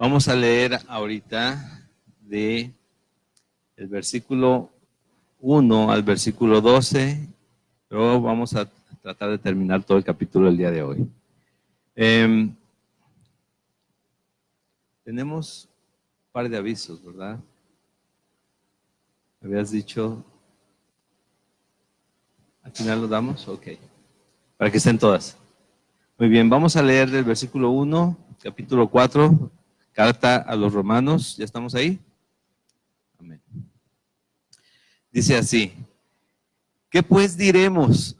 Vamos a leer ahorita de el versículo 1 al versículo 12, pero vamos a tratar de terminar todo el capítulo el día de hoy. Tenemos un par de avisos, ¿verdad? ¿Me habías dicho? ¿Al final lo damos? Ok. Para que estén todas. Muy bien, vamos a leer del versículo 1, capítulo 4, carta a los romanos. ¿Ya estamos ahí? Amén. Dice así: ¿qué pues diremos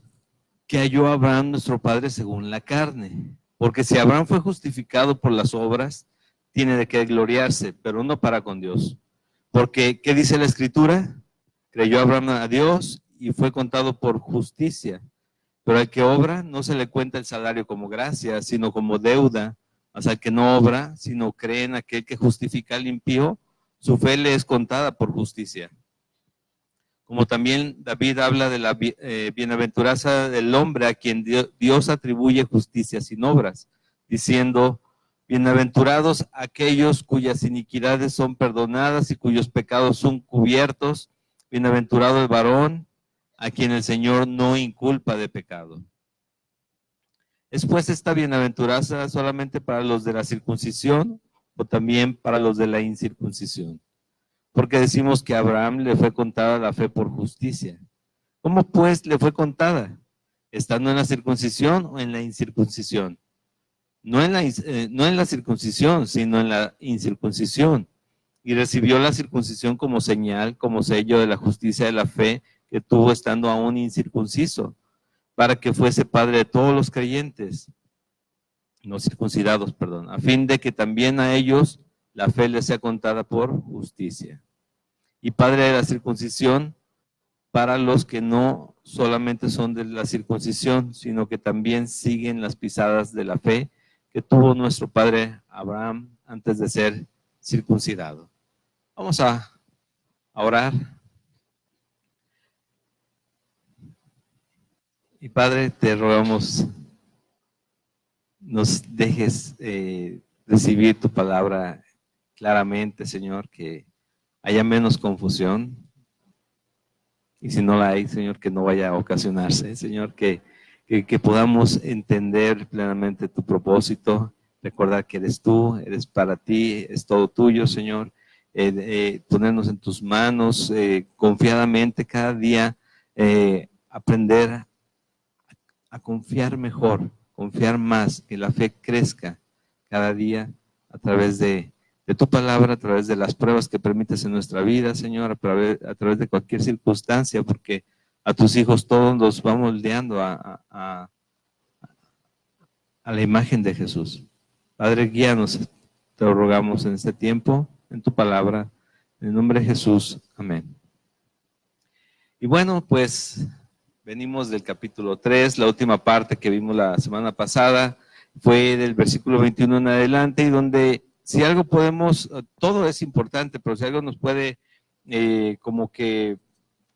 que halló Abraham nuestro padre según la carne? Porque si Abraham fue justificado por las obras, tiene de qué gloriarse, pero no para con Dios. Porque, ¿qué dice la Escritura? Creyó Abraham a Dios y fue contado por justicia. Pero al que obra no se le cuenta el salario como gracia, sino como deuda. Mas al que no obra, sino cree en aquel que justifica al impío, su fe le es contada por justicia. Como también David habla de la bienaventuranza del hombre a quien Dios atribuye justicia sin obras, diciendo: bienaventurados aquellos cuyas iniquidades son perdonadas y cuyos pecados son cubiertos. Bienaventurado el varón a quien el Señor no inculpa de pecado. ¿Es pues esta bienaventuranza solamente para los de la circuncisión o también para los de la incircuncisión? Porque decimos que a Abraham le fue contada la fe por justicia. ¿Cómo pues le fue contada? ¿Estando en la circuncisión o en la incircuncisión? No en la circuncisión, sino en la incircuncisión. Y recibió la circuncisión como señal, como sello de la justicia de la fe que tuvo estando aún incircunciso, para que fuese padre de todos los creyentes, no circuncidados, perdón, a fin de que también a ellos la fe les sea contada por justicia. Y padre de la circuncisión para los que no solamente son de la circuncisión, sino que también siguen las pisadas de la fe que tuvo nuestro padre Abraham antes de ser circuncidado. Vamos a orar. Y Padre, te rogamos, nos dejes recibir tu palabra claramente, Señor, que haya menos confusión. Y si no la hay, Señor, que no vaya a ocasionarse, Señor, que podamos entender plenamente tu propósito, recordar que eres tú, eres para ti, es todo tuyo, Señor, ponernos en tus manos confiadamente cada día, aprender a confiar mejor, confiar más, que la fe crezca cada día a través de tu palabra, a través de las pruebas que permites en nuestra vida, Señor, a través de cualquier circunstancia, porque a tus hijos todos los vamos moldeando a la imagen de Jesús. Padre, guíanos, te lo rogamos en este tiempo, en tu palabra, en el nombre de Jesús. Amén. Y bueno, pues venimos del capítulo 3, la última parte que vimos la semana pasada fue del versículo 21 en adelante, y donde si algo podemos, todo es importante, pero si algo nos puede como que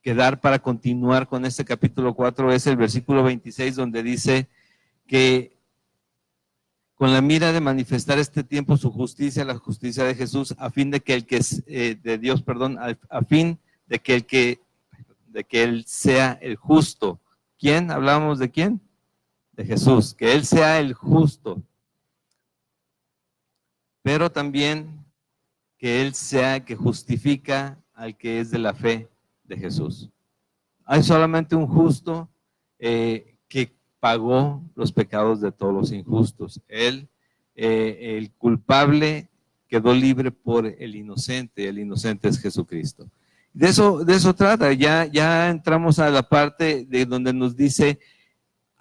quedar para continuar con este capítulo 4 es el versículo 26, donde dice que con la mira de manifestar este tiempo su justicia, la justicia de Jesús, a fin de que el que es de Dios, perdón, a fin de que Él sea el justo. ¿Quién? ¿Hablábamos de quién? De Jesús, que Él sea el justo, pero también que Él sea el que justifica al que es de la fe de Jesús. Hay solamente un justo que pagó los pecados de todos los injustos. Él, el culpable, quedó libre por el inocente es Jesucristo. De eso trata. Ya entramos a la parte de donde nos dice,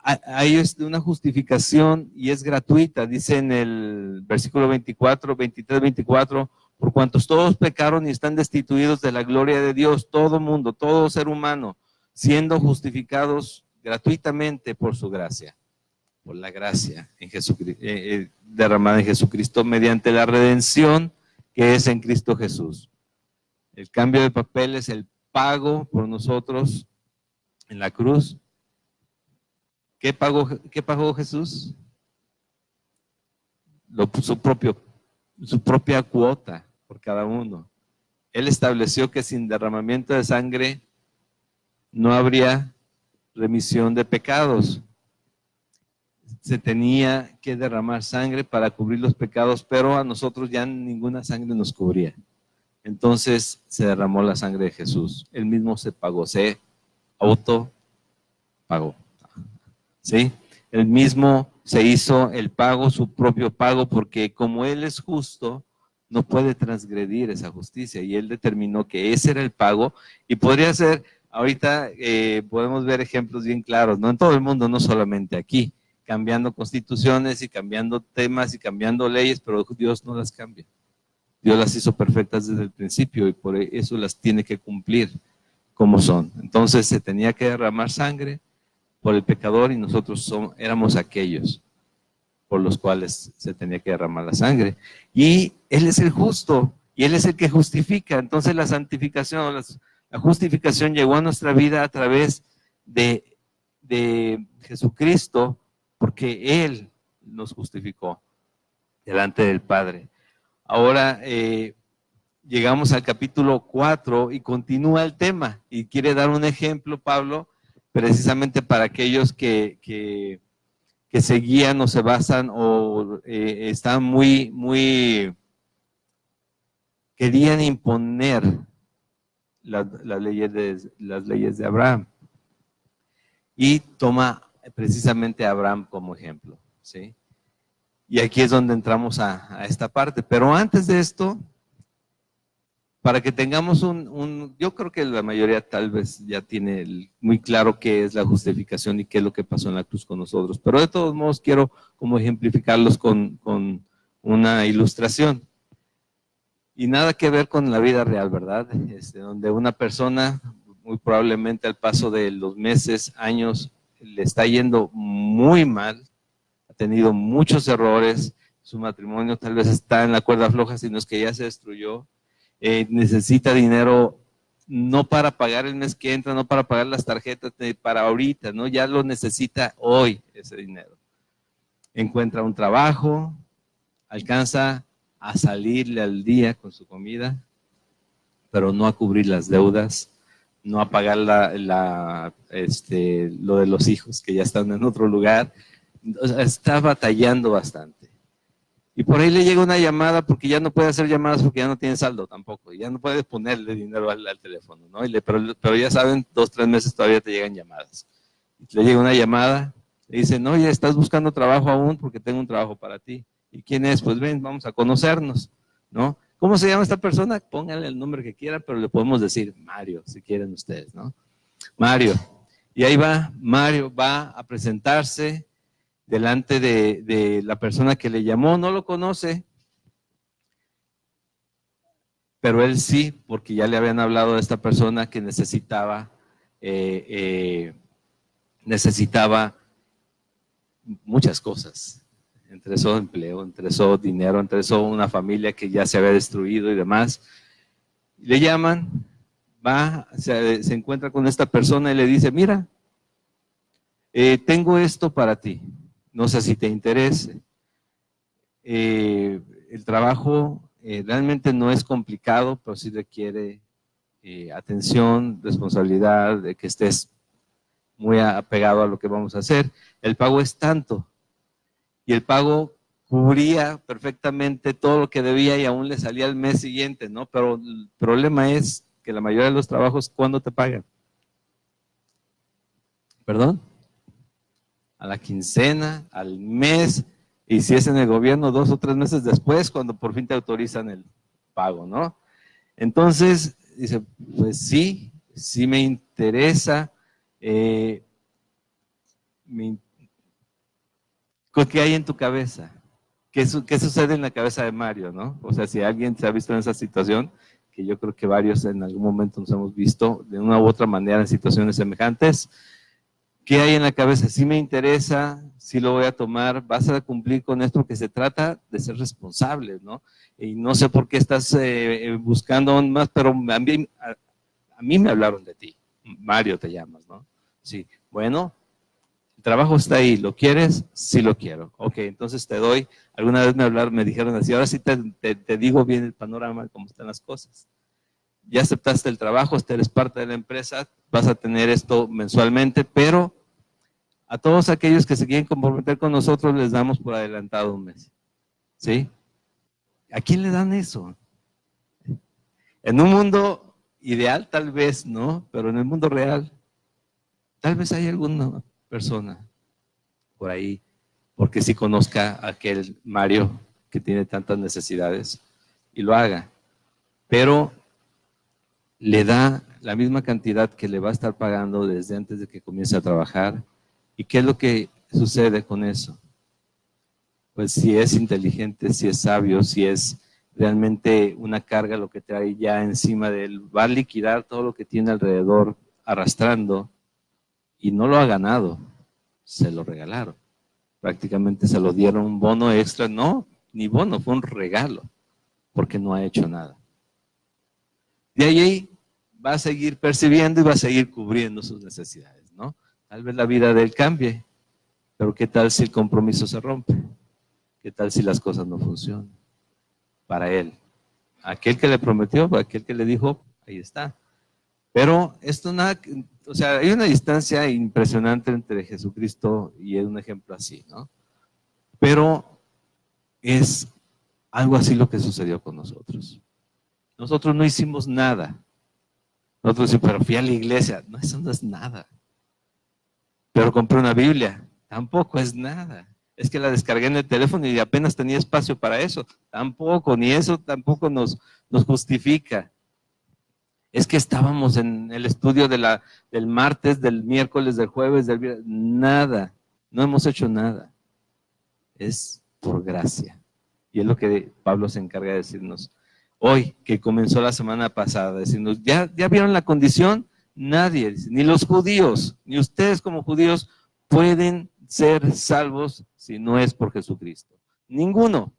hay una justificación y es gratuita. Dice en el versículo 23, 24, por cuantos todos pecaron y están destituidos de la gloria de Dios, todo mundo, todo ser humano, siendo justificados gratuitamente por su gracia, por la gracia en Jesucristo, derramada en Jesucristo mediante la redención que es en Cristo Jesús. El cambio de papeles, el pago por nosotros en la cruz. ¿Qué pagó Jesús? Su propio su propia cuota por cada uno. Él estableció que sin derramamiento de sangre no habría remisión de pecados. Se tenía que derramar sangre para cubrir los pecados, pero a nosotros ya ninguna sangre nos cubría. Entonces se derramó la sangre de Jesús. Él mismo se pagó, se autopagó. ¿Sí? Él mismo se hizo el pago, su propio pago, porque como Él es justo, no puede transgredir esa justicia. Y Él determinó que ese era el pago. Y podría ser, ahorita podemos ver ejemplos bien claros, no en todo el mundo, no solamente aquí, cambiando constituciones y cambiando temas y cambiando leyes, pero Dios no las cambia. Dios las hizo perfectas desde el principio y por eso las tiene que cumplir como son. Entonces se tenía que derramar sangre por el pecador y nosotros éramos aquellos por los cuales se tenía que derramar la sangre. Y Él es el justo y Él es el que justifica. Entonces la santificación, la justificación llegó a nuestra vida a través de Jesucristo, porque Él nos justificó delante del Padre. Ahora llegamos al capítulo 4 y continúa el tema y quiere dar un ejemplo, Pablo, precisamente para aquellos que se guían o se basan o están querían imponer las leyes de Abraham. Y toma precisamente a Abraham como ejemplo, ¿sí? Y aquí es donde entramos a esta parte. Pero antes de esto, para que tengamos yo creo que la mayoría tal vez ya tiene muy claro qué es la justificación y qué es lo que pasó en la cruz con nosotros. Pero de todos modos quiero como ejemplificarlos con una ilustración. Y nada que ver con la vida real, ¿verdad? Donde una persona, muy probablemente al paso de los meses, años, le está yendo muy mal, ha tenido muchos errores, su matrimonio tal vez está en la cuerda floja, sino es que ya se destruyó, necesita dinero no para pagar el mes que entra, no para pagar las tarjetas, para ahorita, ¿no? Ya lo necesita hoy ese dinero. Encuentra un trabajo, alcanza a salirle al día con su comida, pero no a cubrir las deudas, no a pagar lo de los hijos que ya están en otro lugar. O sea, está batallando bastante. Y por ahí le llega una llamada porque ya no puede hacer llamadas porque ya no tiene saldo tampoco. Y ya no puede ponerle dinero al teléfono, ¿no? Pero ya saben, 2 o 3 meses todavía te llegan llamadas. Y le llega una llamada, le dicen, oye, ¿estás buscando trabajo aún? Porque tengo un trabajo para ti. ¿Y quién es? Pues ven, vamos a conocernos, ¿no? ¿Cómo se llama esta persona? Pónganle el nombre que quieran, pero le podemos decir Mario, si quieren ustedes, ¿no? Mario. Y ahí va, Mario va a presentarse delante de la persona que le llamó, no lo conoce, pero él sí, porque ya le habían hablado a esta persona que necesitaba muchas cosas. Entre eso empleo, entre eso dinero, entre eso una familia que ya se había destruido y demás. Le llaman, se encuentra con esta persona y le dice, mira, tengo esto para ti, no sé si te interese. El trabajo realmente no es complicado, pero sí requiere atención, responsabilidad, de que estés muy apegado a lo que vamos a hacer. El pago es tanto. Y el pago cubría perfectamente todo lo que debía y aún le salía el mes siguiente, ¿no? Pero el problema es que la mayoría de los trabajos, ¿cuándo te pagan? ¿Perdón? A la quincena, al mes, y si es en el gobierno, 2 o 3 meses después, cuando por fin te autorizan el pago, ¿no? Entonces, dice, pues sí me interesa, ¿qué hay en tu cabeza? ¿Qué sucede en la cabeza de Mario, no? O sea, si alguien se ha visto en esa situación, que yo creo que varios en algún momento nos hemos visto de una u otra manera en situaciones semejantes, ¿qué hay en la cabeza? Sí me interesa, sí lo voy a tomar, vas a cumplir con esto, porque se trata de ser responsable, ¿no? Y no sé por qué estás buscando más, pero a mí me hablaron de ti. Mario te llamas, ¿no? Sí, bueno, trabajo está ahí, ¿lo quieres? Sí lo quiero. Ok, entonces te doy. Alguna vez me dijeron así, ahora sí te digo bien el panorama, cómo están las cosas. Ya aceptaste el trabajo, eres parte de la empresa, vas a tener esto mensualmente, pero a todos aquellos que se quieren comprometer con nosotros les damos por adelantado un mes. ¿Sí? ¿A quién le dan eso? En un mundo ideal tal vez, ¿no? Pero en el mundo real, tal vez hay alguna persona por ahí, porque sí conozca a aquel Mario que tiene tantas necesidades y lo haga. Pero le da la misma cantidad que le va a estar pagando desde antes de que comience a trabajar. ¿Y qué es lo que sucede con eso? Pues si es inteligente, si es sabio, si es realmente una carga lo que trae ya encima de él, va a liquidar todo lo que tiene alrededor arrastrando y no lo ha ganado, se lo regalaron. Prácticamente se lo dieron un bono extra, no, ni bono, fue un regalo, porque no ha hecho nada. De ahí va a seguir percibiendo y va a seguir cubriendo sus necesidades, ¿no? Tal vez la vida de él cambie, pero ¿qué tal si el compromiso se rompe? ¿Qué tal si las cosas no funcionan? Para él. Aquel que le prometió, aquel que le dijo, ahí está. Pero esto nada, o sea, hay una distancia impresionante entre Jesucristo y un ejemplo así, ¿no? Pero es algo así lo que sucedió con nosotros. Nosotros no hicimos nada. Nosotros decimos, pero fui a la iglesia. No, eso no es nada. Pero compré una Biblia. Tampoco es nada. Es que la descargué en el teléfono y apenas tenía espacio para eso. Tampoco, ni eso tampoco nos justifica. Es que estábamos en el estudio del martes, del miércoles, del jueves, del viernes. Nada. No hemos hecho nada. Es por gracia. Y es lo que Pablo se encarga de decirnos. Hoy, que comenzó la semana pasada, decirnos, ¿ya vieron la condición? Nadie, ni los judíos, ni ustedes como judíos pueden ser salvos si no es por Jesucristo. Ninguno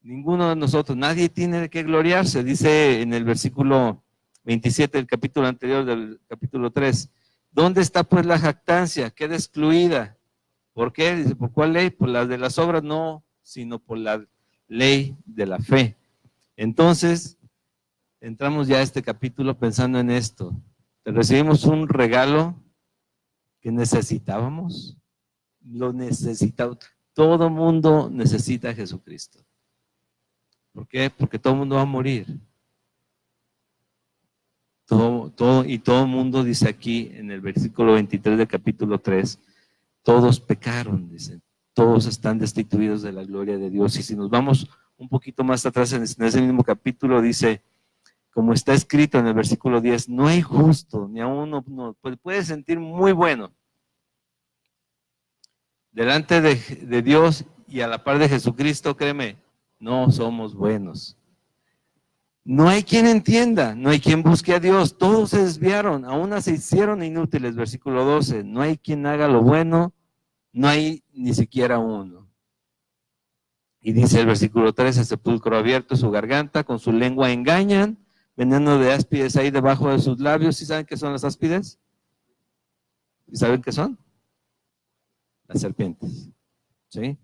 de nosotros, nadie tiene de qué gloriarse, dice en el versículo 27 del capítulo anterior, del capítulo 3. ¿Dónde está pues la jactancia? Queda excluida. ¿Por qué? Dice, ¿por cuál ley? Por la de las obras, no, sino por la ley de la fe. Entonces, entramos ya a este capítulo pensando en esto. Recibimos un regalo que necesitábamos. Lo necesitamos. Todo mundo necesita a Jesucristo. ¿Por qué? Porque todo el mundo va a morir. Todo el mundo dice aquí en el versículo 23 del capítulo 3, todos pecaron, dicen. Todos están destituidos de la gloria de Dios. Y si nos vamos un poquito más atrás en ese mismo capítulo, dice, como está escrito en el versículo 10, no hay justo, ni aún uno, pues puede sentir muy bueno. Delante de Dios y a la par de Jesucristo, créeme, no somos buenos. No hay quien entienda, no hay quien busque a Dios, todos se desviaron, aún se hicieron inútiles, versículo 12, no hay quien haga lo bueno, no hay ni siquiera uno. Y dice el versículo 13, sepulcro abierto su garganta, con su lengua engañan, veneno de áspides ahí debajo de sus labios. ¿Sí saben qué son las áspides? ¿Y saben qué son? Las serpientes. ¿Sí?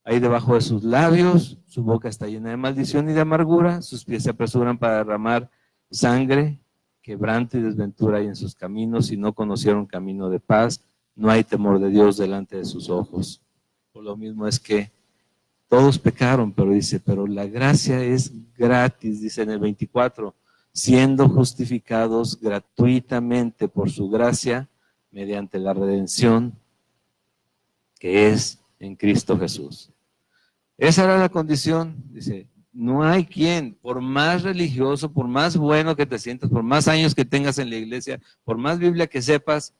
Ahí debajo de sus labios, su boca está llena de maldición y de amargura, sus pies se apresuran para derramar sangre, quebranto y desventura hay en sus caminos, y no conocieron camino de paz, no hay temor de Dios delante de sus ojos. Por lo mismo es que todos pecaron, pero dice, pero la gracia es gratis, dice en el 24, siendo justificados gratuitamente por su gracia, mediante la redención que es en Cristo Jesús. Esa era la condición, dice, no hay quien, por más religioso, por más bueno que te sientas, por más años que tengas en la iglesia, por más Biblia que sepas,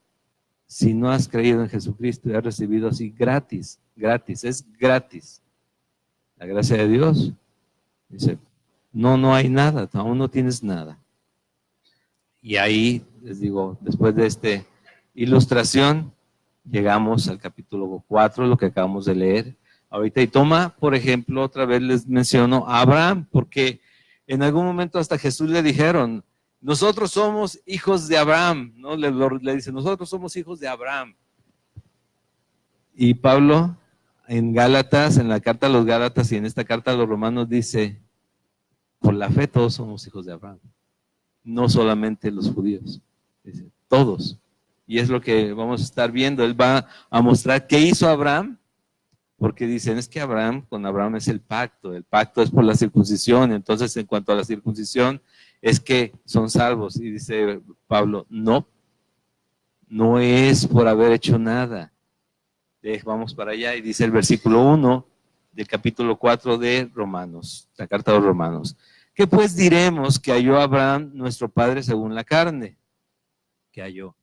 si no has creído en Jesucristo y has recibido así gratis, es gratis. La gracia de Dios, dice, no hay nada, aún no tienes nada. Y ahí, les digo, después de esta ilustración, llegamos al capítulo 4, lo que acabamos de leer ahorita. Y toma, por ejemplo, otra vez les menciono a Abraham, porque en algún momento hasta Jesús le dijeron, nosotros somos hijos de Abraham, ¿no? Le dice, nosotros somos hijos de Abraham. Y Pablo en Gálatas, en la carta a los Gálatas y en esta carta a los Romanos dice, por la fe todos somos hijos de Abraham, no solamente los judíos, dice, todos. Y es lo que vamos a estar viendo. Él va a mostrar qué hizo Abraham, porque dicen, es que con Abraham es el pacto es por la circuncisión, entonces en cuanto a la circuncisión, es que son salvos. Y dice Pablo, no es por haber hecho nada. Vamos para allá, y dice el versículo 1 del capítulo 4 de Romanos, la carta de los Romanos. ¿Qué pues diremos que halló Abraham, nuestro padre, según la carne? ¿Qué halló?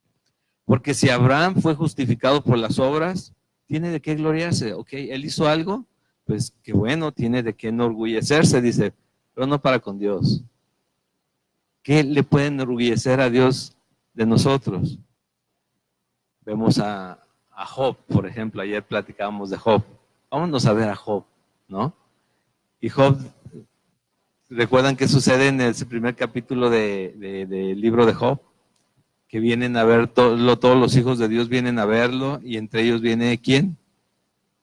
Porque si Abraham fue justificado por las obras, tiene de qué gloriarse. Ok, él hizo algo, pues qué bueno, tiene de qué enorgullecerse, dice, pero no para con Dios. ¿Qué le puede enorgullecer a Dios de nosotros? Vemos a Job, por ejemplo, ayer platicábamos de Job. Vámonos a ver a Job, ¿no? Y Job, ¿recuerdan qué sucede en el primer capítulo del libro de Job? Que vienen a ver, todos los hijos de Dios vienen a verlo, y entre ellos viene, ¿quién?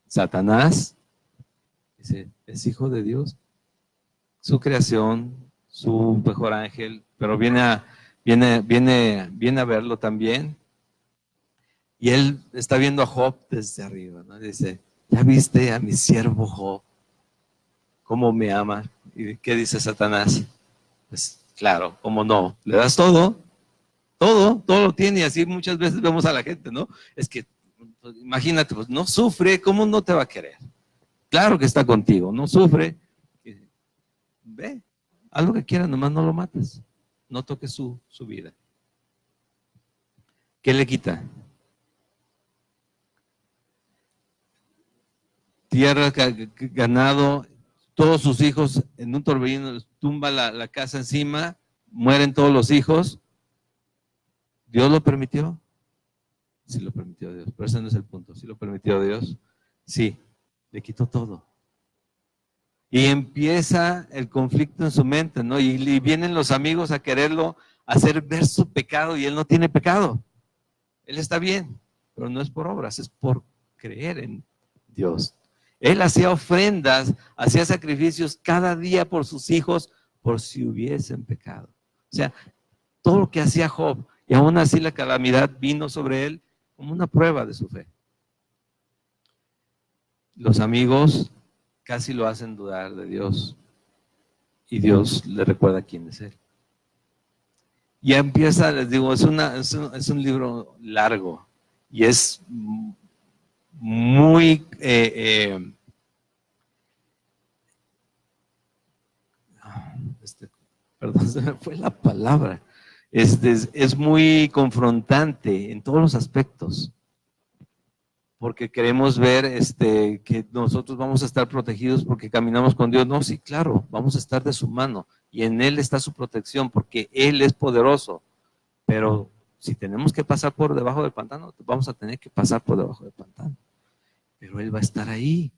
Satanás. Dice, es hijo de Dios, su creación, su mejor ángel, pero viene a verlo también. Y él está viendo a Job desde arriba, ¿no? Dice, ¿ya viste a mi siervo Job? ¿Cómo me ama? ¿Y qué dice Satanás? Pues claro, ¿cómo no? Le das todo lo tiene, y así muchas veces vemos a la gente, ¿no? Es que, pues, imagínate, pues no sufre, ¿cómo no te va a querer? Claro que está contigo, no sufre. Ve, haz lo que quieras, nomás no lo mates, no toques su vida. ¿Qué le quita? Tierra, ganado, todos sus hijos en un torbellino, tumba la casa encima, mueren todos los hijos. ¿Dios lo permitió? Sí lo permitió Dios, pero ese no es el punto. ¿Sí lo permitió Dios? Sí, le quitó todo. Y empieza el conflicto en su mente, ¿no? Y vienen los amigos a quererlo hacer ver su pecado, y él no tiene pecado. Él está bien, pero no es por obras, es por creer en Dios. Él hacía ofrendas, hacía sacrificios cada día por sus hijos, por si hubiesen pecado. O sea, todo lo que hacía Job, y aún así la calamidad vino sobre él como una prueba de su fe. Los amigos casi lo hacen dudar de Dios, y Dios le recuerda quién es él. Y empieza, les digo, es un libro largo, y es muy perdón, se me fue la palabra. Es muy confrontante en todos los aspectos, porque queremos ver que nosotros vamos a estar protegidos porque caminamos con Dios. No, sí, claro, vamos a estar de su mano, y en Él está su protección, porque Él es poderoso. Pero si tenemos que pasar por debajo del pantano, vamos a tener que pasar por debajo del pantano. Pero Él va a estar ahí,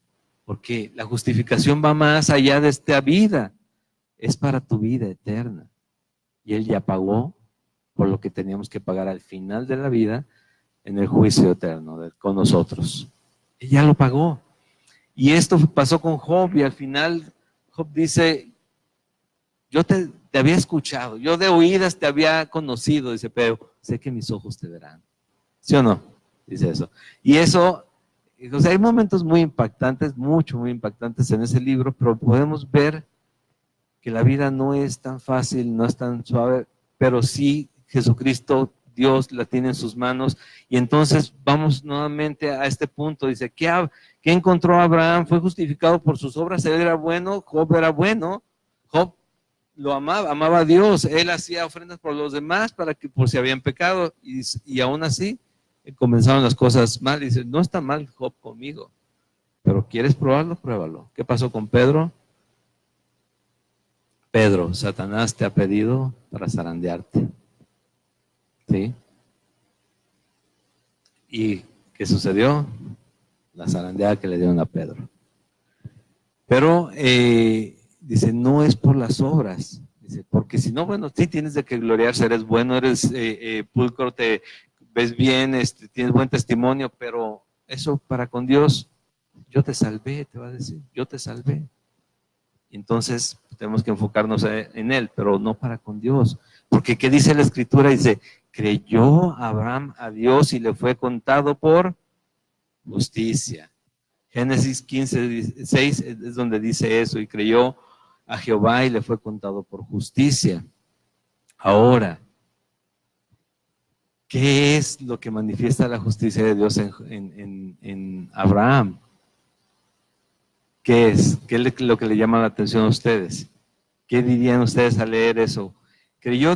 porque la justificación va más allá de esta vida, es para tu vida eterna. Y Él ya pagó por lo que teníamos que pagar al final de la vida, en el juicio eterno con nosotros. Él ya lo pagó. Y esto pasó con Job, y al final Job dice, yo te había escuchado, yo de oídas te había conocido, dice, pero sé que mis ojos te verán. ¿Sí o no? Dice eso. Y eso, o sea, hay momentos muy impactantes, muy impactantes en ese libro, pero podemos ver que la vida no es tan fácil, no es tan suave, pero sí Jesucristo, Dios la tiene en sus manos. Y entonces vamos nuevamente a este punto. Dice, ¿qué encontró Abraham? Fue justificado por sus obras. Él era bueno, Job era bueno. Job lo amaba a Dios. Él hacía ofrendas por los demás para que por si habían pecado. Y aún así comenzaron las cosas mal. Dice, no está mal Job conmigo, pero ¿quieres probarlo? Pruébalo. ¿Qué pasó con Pedro? Pedro, Satanás te ha pedido para zarandearte. ¿Sí? ¿Y qué sucedió? La zarandeada que le dieron a Pedro. Pero dice, no es por las obras. Dice, porque si no, bueno, sí tienes de qué gloriarse, eres bueno, eres pulcro, te ves bien, tienes buen testimonio, pero eso para con Dios, yo te salvé, te va a decir, yo te salvé. Entonces tenemos que enfocarnos en Él, pero no para con Dios. Porque ¿qué dice la Escritura? Dice, creyó Abraham a Dios y le fue contado por justicia. Génesis 15:6 es donde dice eso, y creyó a Jehová y le fue contado por justicia. Ahora, ¿qué es lo que manifiesta la justicia de Dios en Abraham? ¿Qué es? ¿Qué es lo que le llama la atención a ustedes? ¿Qué dirían ustedes al leer eso? Creyó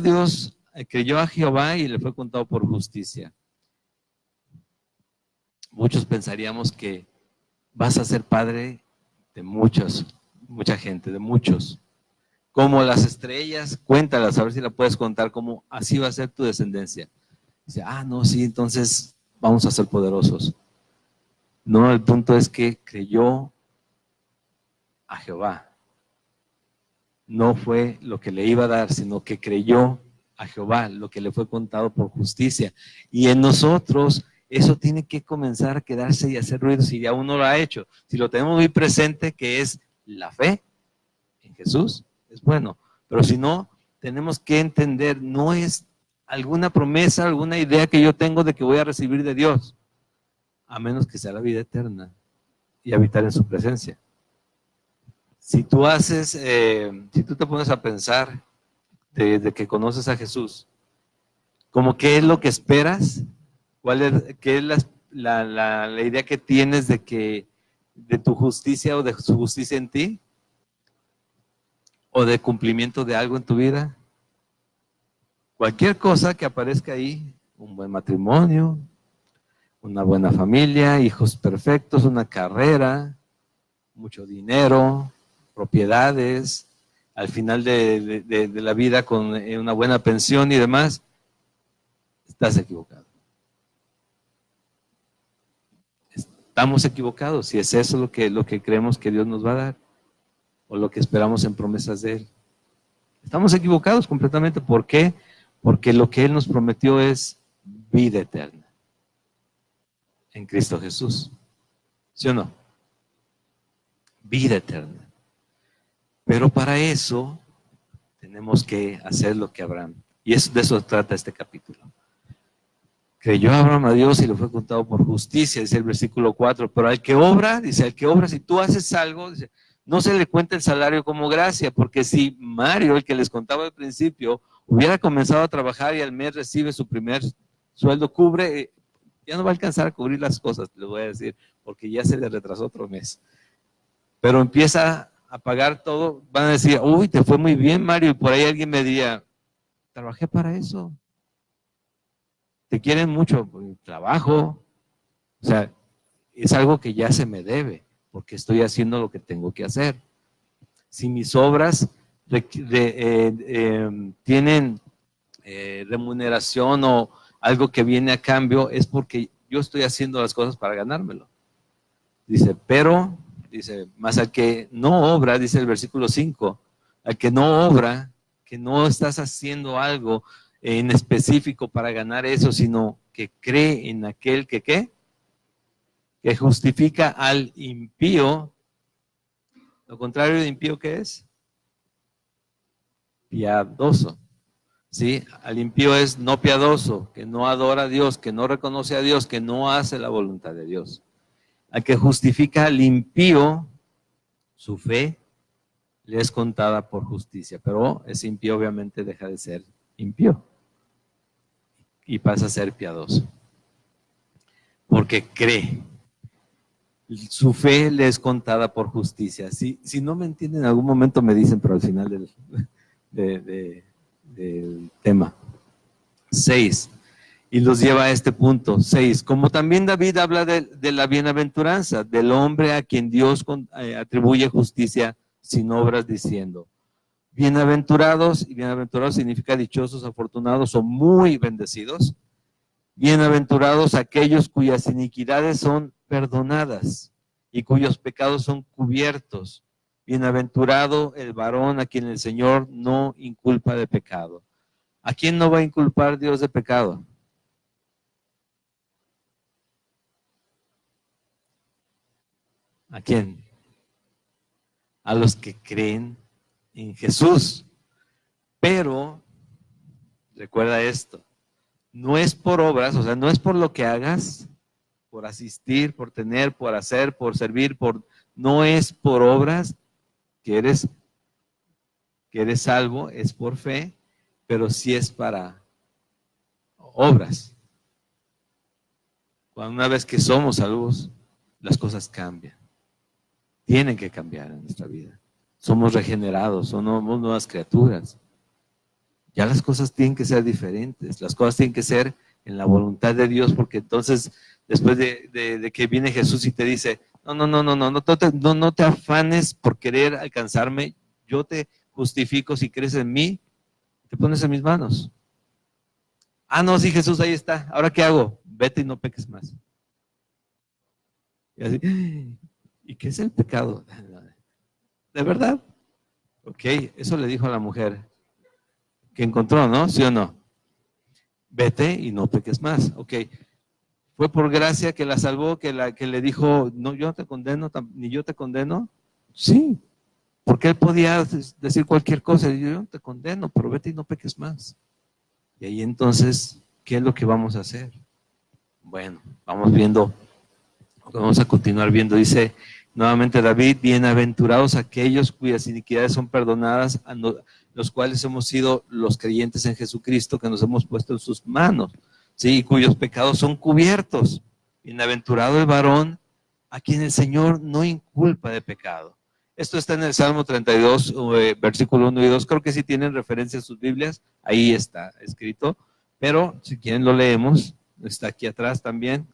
a Jehová y le fue contado por justicia. Muchos pensaríamos que vas a ser padre de mucha gente, de muchos. Como las estrellas, cuéntalas, a ver si la puedes contar, como así va a ser tu descendencia. Dice, no, sí, entonces vamos a ser poderosos. No, el punto es que creyó a Jehová. No fue lo que le iba a dar, sino que creyó a Jehová, lo que le fue contado por justicia. Y en nosotros eso tiene que comenzar a quedarse y hacer ruido si ya uno lo ha hecho. Si lo tenemos muy presente, que es la fe en Jesús, es bueno. Pero si no, tenemos que entender, no es alguna promesa, alguna idea que yo tengo de que voy a recibir de Dios, a menos que sea la vida eterna y habitar en su presencia. Si tú te pones a pensar desde que conoces a Jesús, como qué es lo que esperas, qué es la idea que tienes de tu justicia o de su justicia en ti, o de cumplimiento de algo en tu vida. Cualquier cosa que aparezca ahí, un buen matrimonio, una buena familia, hijos perfectos, una carrera, mucho dinero, propiedades, al final de la vida con una buena pensión y demás, estás equivocado. Estamos equivocados si es eso lo que creemos que Dios nos va a dar o lo que esperamos en promesas de Él. Estamos equivocados completamente. ¿Por qué? Porque lo que Él nos prometió es vida eterna en Cristo Jesús. ¿Sí o no? Vida eterna. Pero para eso tenemos que hacer lo que Abraham. Y de eso trata este capítulo. Creyó Abraham a Dios y le fue contado por justicia, dice el versículo 4. Pero al que obra, si tú haces algo, dice, no se le cuenta el salario como gracia, porque si Mario, el que les contaba al principio, hubiera comenzado a trabajar y al mes recibe su primer sueldo, ya no va a alcanzar a cubrir las cosas, les voy a decir, porque ya se le retrasó otro mes. Pero empieza a pagar todo, van a decir, uy, te fue muy bien, Mario, y por ahí alguien me diría, trabajé para eso. Te quieren mucho, trabajo, o sea, es algo que ya se me debe, porque estoy haciendo lo que tengo que hacer. Si mis obras tienen remuneración o algo que viene a cambio, es porque yo estoy haciendo las cosas para ganármelo. Dice, más al que no obra, dice el versículo 5, al que no obra, que no estás haciendo algo en específico para ganar eso, sino que cree en aquel que ¿qué? Que justifica al impío. Lo contrario de impío, ¿qué es? Piadoso. ¿Sí? Al impío es no piadoso, que no adora a Dios, que no reconoce a Dios, que no hace la voluntad de Dios. Al que justifica al impío, su fe le es contada por justicia, pero ese impío obviamente deja de ser impío y pasa a ser piadoso, porque cree. Su fe le es contada por justicia. Si no me entienden, en algún momento me dicen, pero al final del tema. 6. Y los lleva a este punto. 6. Como también David habla de la bienaventuranza, del hombre a quien Dios atribuye justicia sin obras, diciendo, bienaventurados, y bienaventurados significa dichosos, afortunados o muy bendecidos. Bienaventurados aquellos cuyas iniquidades son perdonadas y cuyos pecados son cubiertos. Bienaventurado el varón a quien el Señor no inculpa de pecado. ¿A quién no va a inculpar Dios de pecado? ¿A quién? A los que creen en Jesús. Pero, recuerda esto, no es por obras, o sea, no es por lo que hagas, por asistir, por tener, por hacer, por servir, no es por obras que eres salvo, es por fe, pero sí es para obras. Cuando una vez que somos salvos, las cosas cambian. Tienen que cambiar en nuestra vida. Somos regenerados, somos nuevas criaturas. Ya las cosas tienen que ser diferentes, las cosas tienen que ser en la voluntad de Dios, porque entonces, después de que viene Jesús y te dice, no te afanes por querer alcanzarme, yo te justifico si crees en mí, te pones en mis manos. Ah, no, sí, Jesús, ahí está, ¿ahora qué hago? Vete y no peques más. Y así, ¿y qué es el pecado? ¿De verdad? Ok, eso le dijo a la mujer que encontró, ¿no? ¿Sí o no? Vete y no peques más. Ok, fue por gracia que la salvó, que le dijo, no, yo no te condeno, ni yo te condeno. Sí, porque él podía decir cualquier cosa, yo no te condeno, pero vete y no peques más. Y ahí entonces, ¿qué es lo que vamos a hacer? Bueno, vamos a continuar viendo. Dice nuevamente David, bienaventurados aquellos cuyas iniquidades son perdonadas, los cuales hemos sido los creyentes en Jesucristo, que nos hemos puesto en sus manos, ¿sí? Y cuyos pecados son cubiertos. Bienaventurado el varón a quien el Señor no inculpa de pecado. Esto está en el Salmo 32, versículo 1 y 2. Creo que si tienen referencia a sus Biblias, ahí está escrito. Pero si quieren lo leemos, está aquí atrás también.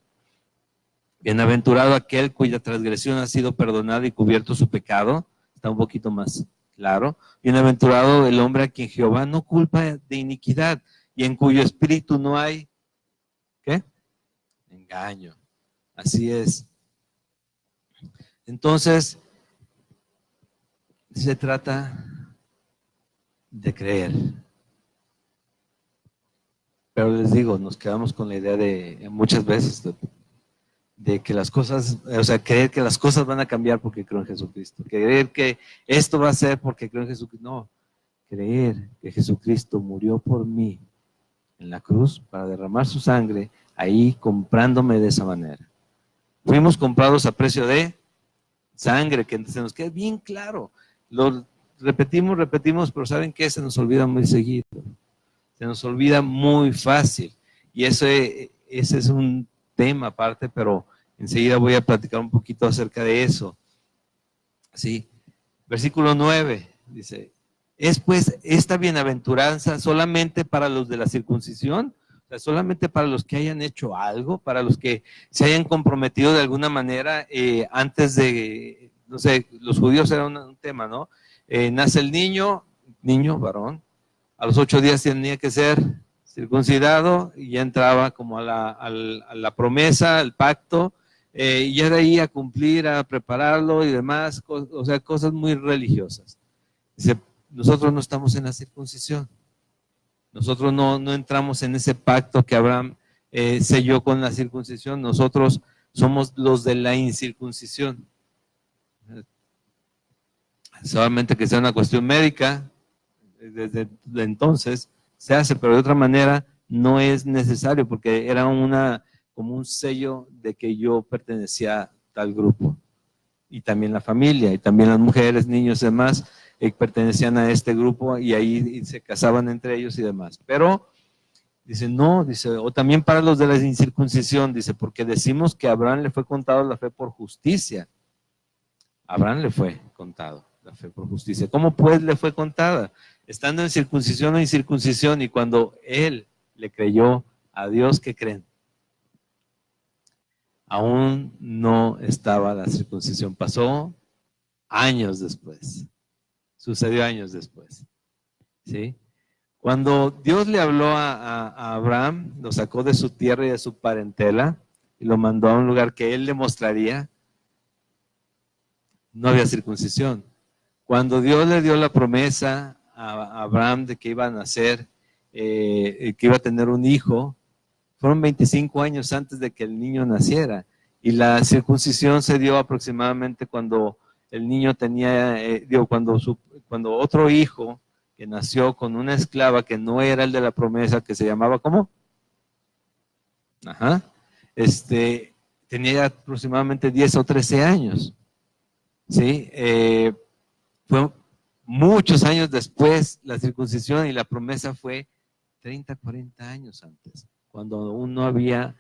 Bienaventurado aquel cuya transgresión ha sido perdonada y cubierto su pecado. Está un poquito más claro. Bienaventurado el hombre a quien Jehová no culpa de iniquidad y en cuyo espíritu no hay, ¿qué? Engaño. Así es. Entonces, se trata de creer. Pero les digo, nos quedamos con la idea de muchas veces de que las cosas, o sea, creer que las cosas van a cambiar porque creo en Jesucristo. Creer que esto va a ser porque creo en Jesucristo. No, creer que Jesucristo murió por mí en la cruz para derramar su sangre, ahí comprándome de esa manera. Fuimos comprados a precio de sangre, que se nos queda bien claro. Lo repetimos, pero ¿saben qué? Se nos olvida muy seguido. Se nos olvida muy fácil. Y ese es un tema aparte, pero enseguida voy a platicar un poquito acerca de eso. Sí. Versículo 9 dice, ¿es pues esta bienaventuranza solamente para los de la circuncisión? O sea, solamente para los que hayan hecho algo, para los que se hayan comprometido de alguna manera antes de, no sé, los judíos era un tema, ¿no? Nace el niño, varón, a los 8 días tenía que ser circuncidado y ya entraba como a la promesa, al pacto, y ya de ahí a cumplir, a prepararlo y demás, o sea, cosas muy religiosas. Dice, nosotros no estamos en la circuncisión, nosotros no entramos en ese pacto que Abraham selló con la circuncisión, nosotros somos los de la incircuncisión. Solamente que sea una cuestión médica, desde entonces se hace, pero de otra manera no es necesario porque era como un sello de que yo pertenecía a tal grupo. Y también la familia, y también las mujeres, niños y demás, pertenecían a este grupo y ahí se casaban entre ellos y demás. Pero dice, no, dice, o también para los de la incircuncisión, dice, porque decimos que a Abraham le fue contado la fe por justicia. A Abraham le fue contado la fe por justicia. ¿Cómo pues le fue contada? Estando en circuncisión o incircuncisión, y cuando él le creyó a Dios, ¿qué creen? Aún no estaba la circuncisión, pasó años después, sucedió años después, ¿sí? Cuando Dios le habló a Abraham, lo sacó de su tierra y de su parentela y lo mandó a un lugar que él le mostraría, no había circuncisión. Cuando Dios le dio la promesa a Abraham de que iba a nacer, que iba a tener un hijo, fueron 25 años antes de que el niño naciera. Y la circuncisión se dio aproximadamente cuando el niño tenía, cuando otro hijo que nació con una esclava que no era el de la promesa, que se llamaba, ¿cómo? Ajá. Tenía aproximadamente 10 o 13 años. ¿Sí? Fue muchos años después la circuncisión y la promesa fue 30, 40 años antes, cuando aún no había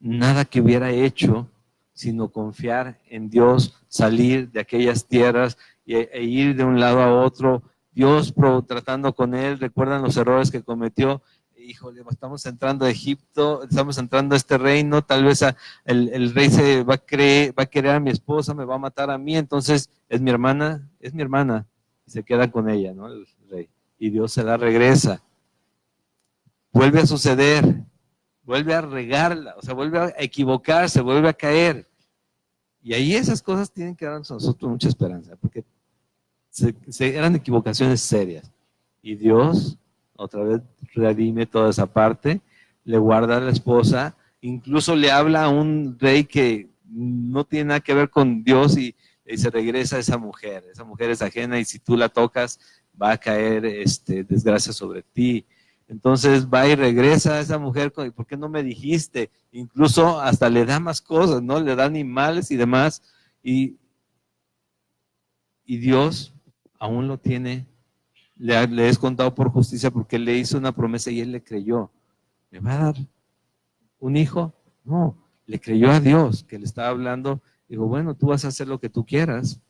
nada que hubiera hecho, sino confiar en Dios, salir de aquellas tierras e ir de un lado a otro, Dios tratando con él, recuerdan los errores que cometió. Híjole, estamos entrando a Egipto, estamos entrando a este reino, tal vez el rey se va a querer a mi esposa, me va a matar a mí, entonces es mi hermana, y se queda con ella, ¿no? El rey. Y Dios se la regresa. Vuelve a suceder, vuelve a regarla, o sea, vuelve a equivocarse, vuelve a caer. Y ahí esas cosas tienen que darnos a nosotros mucha esperanza, porque eran equivocaciones serias. Y Dios otra vez redime toda esa parte, le guarda a la esposa, incluso le habla a un rey que no tiene nada que ver con Dios y se regresa a esa mujer es ajena y si tú la tocas va a caer desgracia sobre ti. Entonces va y regresa a esa mujer, ¿por qué no me dijiste? Incluso hasta le da más cosas, ¿no? Le da animales y demás, y Dios aún lo tiene. Le es contado por justicia porque él le hizo una promesa y él le creyó. ¿Me va a dar un hijo? No, le creyó a Dios que le estaba hablando. Digo, bueno, tú vas a hacer lo que tú quieras.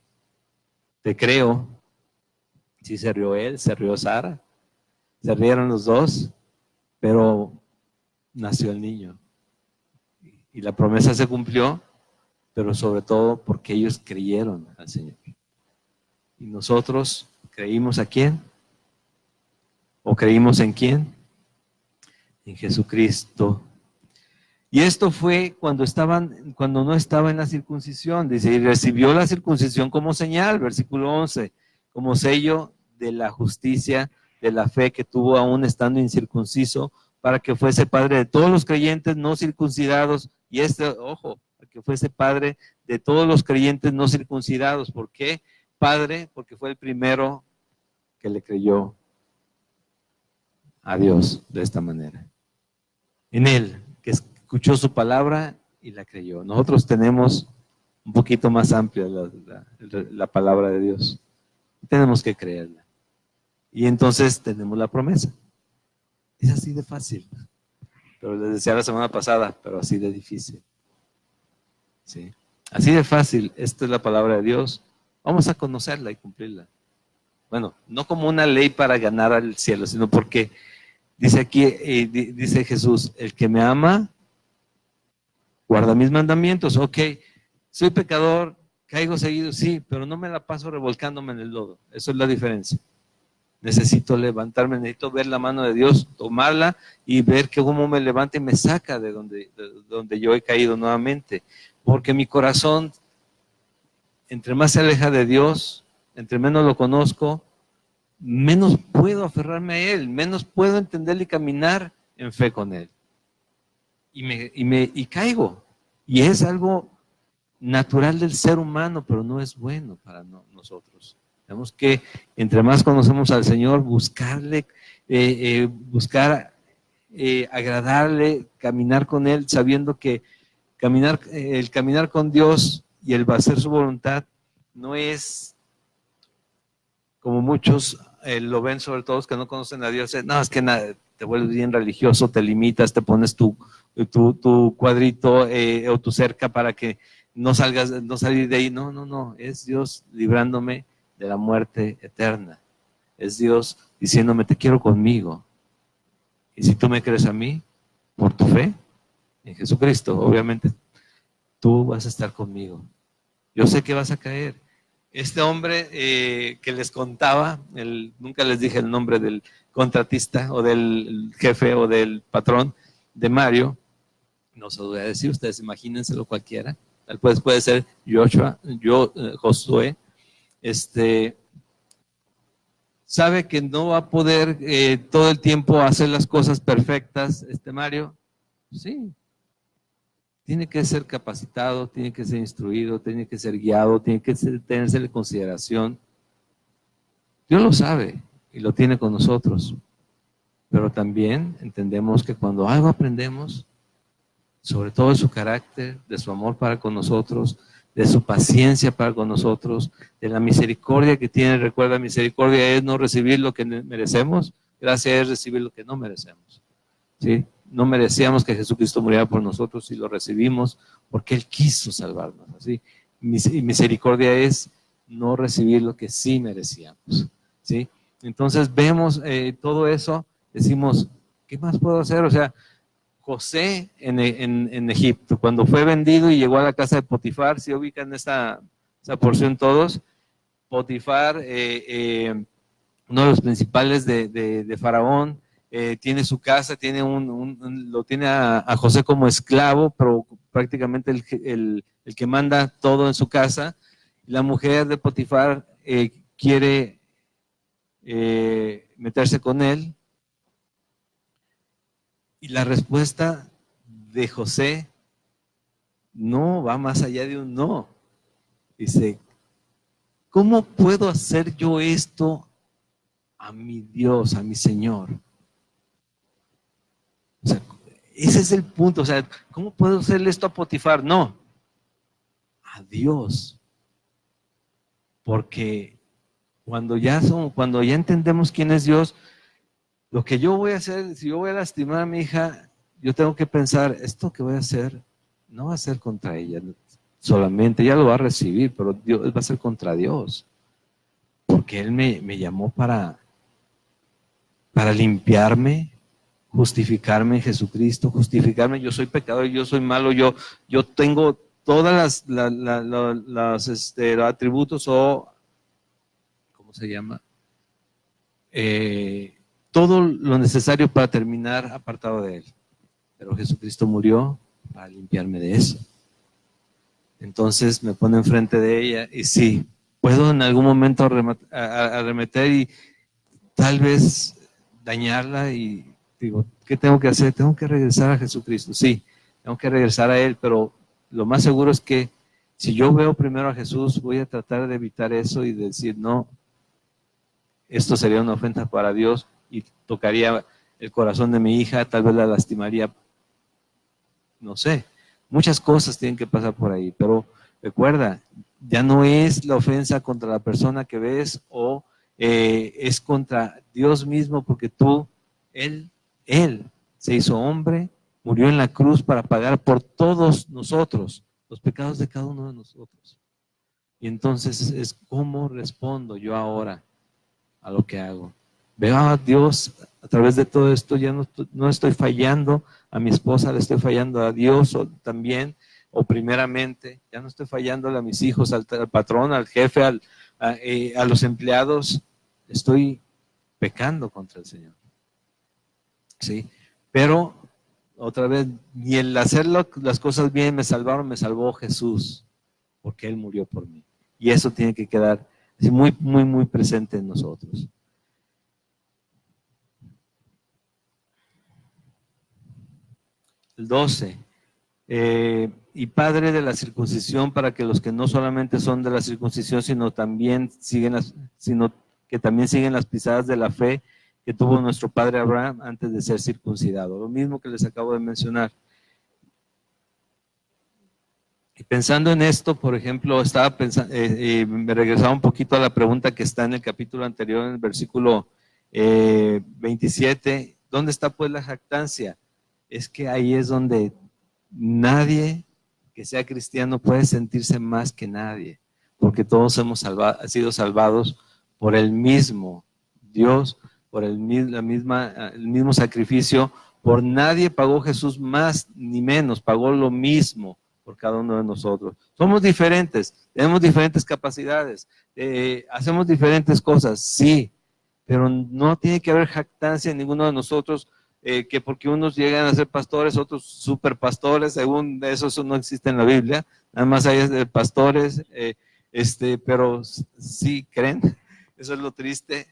Te creo. Sí, se rió él, se rió Sara. Se rieron los dos, pero nació el niño. Y la promesa se cumplió, pero sobre todo porque ellos creyeron al Señor. ¿Y nosotros creímos a quién? ¿O creímos en quién? En Jesucristo. Y esto fue cuando no estaba en la circuncisión. Dice, y recibió la circuncisión como señal, versículo 11, como sello de la justicia, de la fe que tuvo aún estando incircunciso, para que fuese padre de todos los creyentes no circuncidados. Y ojo, para que fuese padre de todos los creyentes no circuncidados. ¿Por qué? Padre, porque fue el primero que le creyó a Dios de esta manera. En él, que escuchó su palabra y la creyó. Nosotros tenemos un poquito más amplia la palabra de Dios. Tenemos que creerla. Y entonces tenemos la promesa. Es así de fácil. Pero les decía la semana pasada, pero así de difícil. ¿Sí? Así de fácil. Esta es la palabra de Dios. Vamos a conocerla y cumplirla. Bueno, no como una ley para ganar al cielo, sino porque dice aquí, dice Jesús, el que me ama, guarda mis mandamientos. Ok, soy pecador, caigo seguido, sí, pero no me la paso revolcándome en el lodo. Eso es la diferencia. Necesito levantarme, necesito ver la mano de Dios, tomarla y ver cómo me levanta y me saca de donde yo he caído nuevamente. Porque mi corazón, entre más se aleja de Dios, entre menos lo conozco, menos puedo aferrarme a Él, menos puedo entenderle y caminar en fe con Él. Y caigo. Y es algo natural del ser humano, pero no es bueno para nosotros. Tenemos que, entre más conocemos al Señor, buscarle, buscar agradarle, caminar con Él, sabiendo que el caminar con Dios y el hacer su voluntad no es como muchos lo ven, sobre todo los que no conocen a Dios. No, es que te vuelves bien religioso, te limitas, te pones tu cuadrito o tu cerca para que no salir de ahí. No, es Dios librándome de la muerte eterna. Es Dios diciéndome, te quiero conmigo. Y si tú me crees a mí, por tu fe en Jesucristo, obviamente tú vas a estar conmigo. Yo sé que vas a caer. Este hombre que les contaba, nunca les dije el nombre del contratista o del jefe o del patrón de Mario, no se lo voy a decir, ustedes imagínenselo cualquiera, tal vez puede ser Josué, sabe que no va a poder todo el tiempo hacer las cosas perfectas, Mario, sí, tiene que ser capacitado, tiene que ser instruido, tiene que ser guiado, tiene que tenerse en consideración. Dios lo sabe y lo tiene con nosotros, pero también entendemos que cuando algo aprendemos, sobre todo de su carácter, de su amor para con nosotros, de su paciencia para con nosotros, de la misericordia que tiene. Recuerda, misericordia es no recibir lo que merecemos, gracia es recibir lo que no merecemos, ¿sí? No merecíamos que Jesucristo muriera por nosotros y lo recibimos porque Él quiso salvarnos, ¿sí? Y misericordia es no recibir lo que sí merecíamos, ¿sí? Entonces vemos todo eso, decimos, ¿qué más puedo hacer? O sea, José en Egipto, cuando fue vendido y llegó a la casa de Potifar, si ubican esa porción todos, Potifar, uno de los principales de Faraón, tiene su casa, tiene lo tiene a José como esclavo, pero prácticamente el que manda todo en su casa. La mujer de Potifar quiere meterse con él, y la respuesta de José no va más allá de un no. Dice, ¿cómo puedo hacer yo esto a mi Dios, a mi Señor? O sea, ese es el punto. O sea, ¿cómo puedo hacerle esto a Potifar? No, a Dios. Porque cuando ya entendemos quién es Dios, lo que yo voy a hacer, si yo voy a lastimar a mi hija, yo tengo que pensar, esto que voy a hacer no va a ser contra ella solamente, ella lo va a recibir, pero Dios va a ser contra Dios, porque Él me llamó para limpiarme, justificarme en Jesucristo, justificarme. Yo soy pecador, yo soy malo, yo tengo todas los atributos, o ¿cómo se llama? Todo lo necesario para terminar apartado de Él. Pero Jesucristo murió para limpiarme de eso. Entonces me pone enfrente de ella y sí, puedo en algún momento arremeter y tal vez dañarla, y digo, ¿qué tengo que hacer? Tengo que regresar a Jesucristo. Sí, tengo que regresar a Él, pero lo más seguro es que si yo veo primero a Jesús, voy a tratar de evitar eso y de decir, no, esto sería una ofensa para Dios y tocaría el corazón de mi hija, tal vez la lastimaría, no sé. Muchas cosas tienen que pasar por ahí, pero recuerda, ya no es la ofensa contra la persona que ves, o es contra Dios mismo, porque Él se hizo hombre, murió en la cruz para pagar por todos nosotros, los pecados de cada uno de nosotros. Y entonces es cómo respondo yo ahora a lo que hago. Veo a Dios a través de todo esto, ya no estoy fallando a mi esposa, le estoy fallando a Dios también, o primeramente, ya no estoy fallándole a mis hijos, al patrón, al jefe, a los empleados, estoy pecando contra el Señor. ¿Sí? Pero, otra vez, ni el hacer las cosas bien me salvó Jesús, porque Él murió por mí. Y eso tiene que quedar muy, muy, muy presente en nosotros. El 12. Y padre de la circuncisión, para que los que no solamente son de la circuncisión, sino que también siguen las pisadas de la fe que tuvo nuestro padre Abraham antes de ser circuncidado. Lo mismo que les acabo de mencionar. Y pensando en esto, por ejemplo, estaba pensando, me regresaba un poquito a la pregunta que está en el capítulo anterior, en el versículo 27. ¿Dónde está pues la jactancia? Es que ahí es donde nadie que sea cristiano puede sentirse más que nadie, porque todos hemos sido salvados por el mismo Dios, por el mismo sacrificio. Por nadie pagó Jesús más ni menos, pagó lo mismo por cada uno de nosotros. Somos diferentes, tenemos diferentes capacidades, hacemos diferentes cosas, sí, pero no tiene que haber jactancia en ninguno de nosotros, que porque unos llegan a ser pastores, otros superpastores, según eso no existe en la Biblia, nada más hay pastores, pero sí creen, eso es lo triste.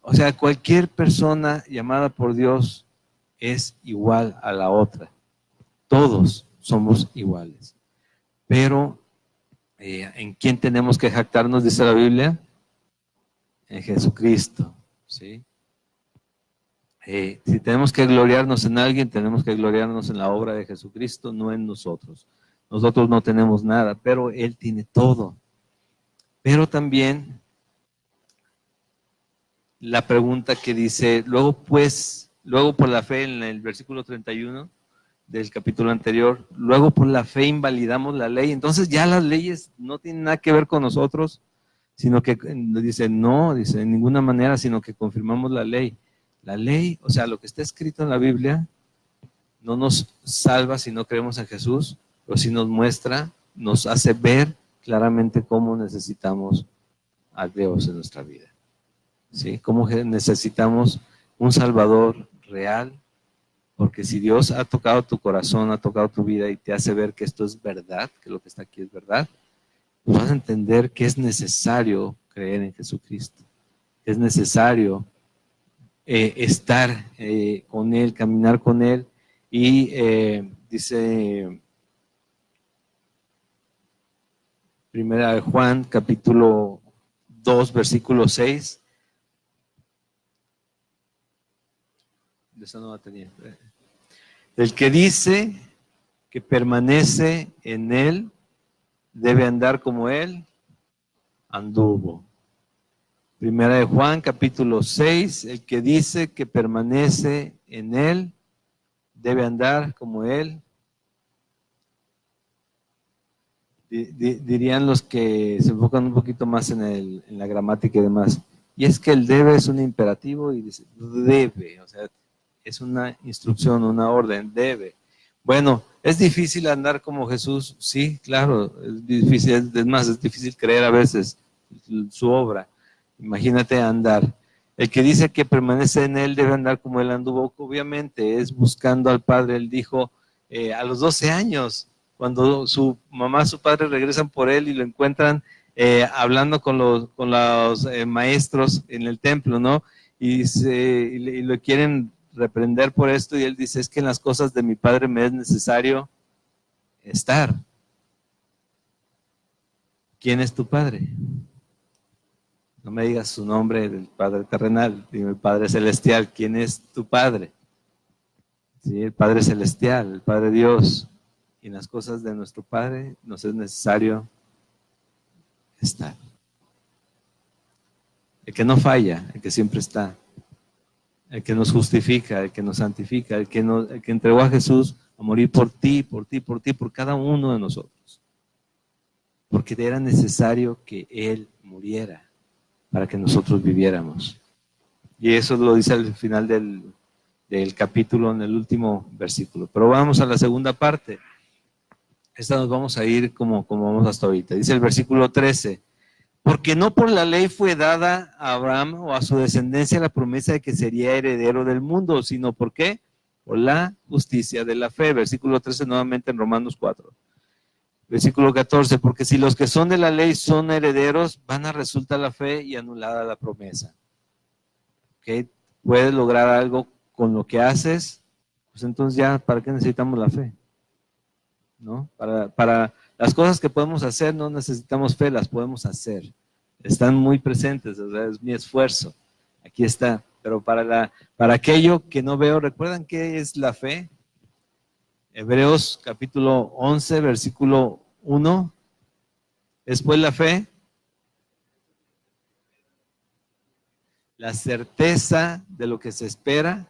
O sea, cualquier persona llamada por Dios es igual a la otra. Todos somos iguales. Pero, ¿en quién tenemos que jactarnos, dice la Biblia? En Jesucristo, ¿sí? Si tenemos que gloriarnos en alguien, tenemos que gloriarnos en la obra de Jesucristo, no en nosotros. Nosotros no tenemos nada, pero Él tiene todo. Pero también la pregunta que dice, luego por la fe, en el versículo 31 del capítulo anterior, luego por la fe invalidamos la ley. Entonces ya las leyes no tienen nada que ver con nosotros, sino que dice, no, dice, en ninguna manera, sino que confirmamos la ley. La ley, o sea, lo que está escrito en la Biblia, no nos salva si no creemos en Jesús, pero sí nos muestra, nos hace ver claramente cómo necesitamos a Dios en nuestra vida. ¿Sí? Cómo necesitamos un Salvador real, porque si Dios ha tocado tu corazón, ha tocado tu vida y te hace ver que esto es verdad, que lo que está aquí es verdad, pues vas a entender que es necesario creer en Jesucristo, es necesario estar con Él, caminar con Él. Y dice Primera de Juan, capítulo 2, versículo 6. Esa no la tenía. El que dice que permanece en Él, debe andar como Él anduvo. Primera de Juan, capítulo 6, el que dice que permanece en Él, debe andar como Él. Dirían los que se enfocan un poquito más en la gramática y demás. Y es que el debe es un imperativo y dice debe, o sea, es una instrucción, una orden, debe. Bueno, ¿es difícil andar como Jesús? Sí, claro, es difícil, es más, es difícil creer a veces su obra. Imagínate andar. El que dice que permanece en Él debe andar como Él anduvo, obviamente, es buscando al Padre. Él dijo a los 12 años, cuando su mamá, su padre regresan por él y lo encuentran hablando con los maestros en el templo, ¿no? Y lo quieren reprender por esto y él dice, es que en las cosas de mi padre me es necesario estar. ¿Quién es tu padre? No me digas su nombre del Padre terrenal, dime Padre celestial. ¿Quién es tu Padre? Sí, el Padre celestial, el Padre Dios. Y en las cosas de nuestro Padre nos es necesario estar. El que no falla, el que siempre está, el que nos justifica, el que nos santifica, el que entregó a Jesús a morir por ti, por ti, por ti, por cada uno de nosotros. Porque era necesario que Él muriera para que nosotros viviéramos. Y eso lo dice al final del capítulo, en el último versículo. Pero vamos a la segunda parte. Esta nos vamos a ir como vamos hasta ahorita. Dice el versículo 13. Porque no por la ley fue dada a Abraham o a su descendencia la promesa de que sería heredero del mundo, sino ¿por qué? Por la justicia de la fe. Versículo 13 nuevamente en Romanos 4. Versículo 14, porque si los que son de la ley son herederos, van a resultar la fe y anulada la promesa. ¿Okay? Puedes lograr algo con lo que haces, pues entonces ya, ¿para qué necesitamos la fe? ¿No? Para las cosas que podemos hacer no necesitamos fe, las podemos hacer. Están muy presentes, o sea, es mi esfuerzo. Aquí está. Pero para aquello que no veo, ¿recuerdan qué es la fe? Hebreos capítulo 11, versículo 1. Después la fe, la certeza de lo que se espera,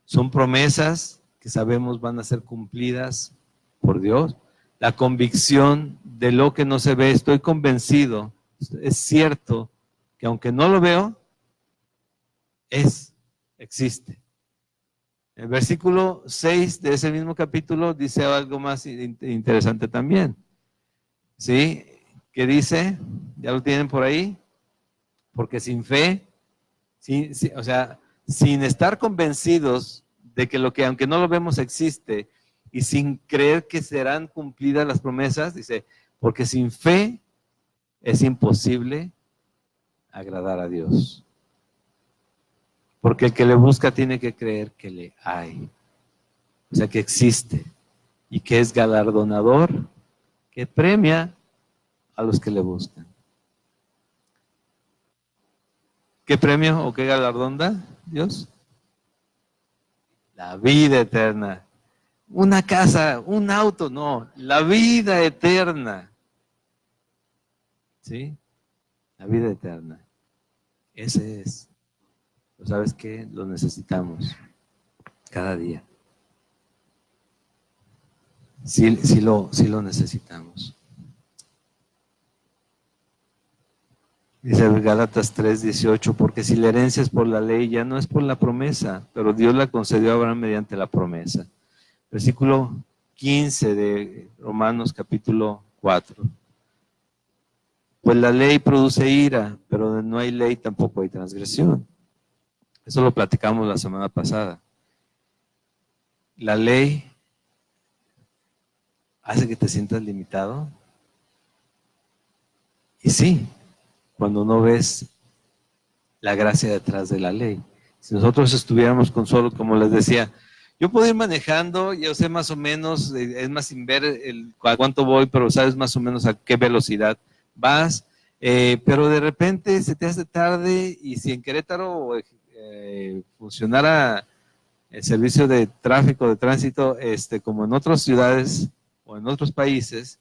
son promesas que sabemos van a ser cumplidas por Dios. La convicción de lo que no se ve, estoy convencido, es cierto que aunque no lo veo, existe. El versículo 6 de ese mismo capítulo dice algo más interesante también. ¿Sí? ¿Qué dice? ¿Ya lo tienen por ahí? Porque sin fe, o sea, sin estar convencidos de que lo que aunque no lo vemos existe y sin creer que serán cumplidas las promesas, dice, porque sin fe es imposible agradar a Dios. Porque el que le busca tiene que creer que le hay, o sea, que existe. y que es galardonador, que premia a los que le buscan. ¿Qué premio o qué galardón da Dios? La vida eterna. Una casa, un auto, no, la vida eterna. ¿Sí? La vida eterna. Ese es. ¿Sabes qué? Lo necesitamos cada día. Sí lo necesitamos. Dice Gálatas 3:18, porque si la herencia es por la ley, ya no es por la promesa, pero Dios la concedió a Abraham mediante la promesa. Versículo 15 de Romanos capítulo 4. Pues la ley produce ira, pero donde no hay ley tampoco hay transgresión. Eso lo platicamos la semana pasada. La ley hace que te sientas limitado. Y sí, cuando no ves la gracia detrás de la ley. Si nosotros estuviéramos con solo, como les decía, yo puedo ir manejando, yo sé más o menos, es más sin ver a cuánto voy, pero sabes más o menos a qué velocidad vas, pero de repente se te hace tarde y si en Querétaro funcionara el servicio de tráfico, de tránsito, como en otras ciudades o en otros países,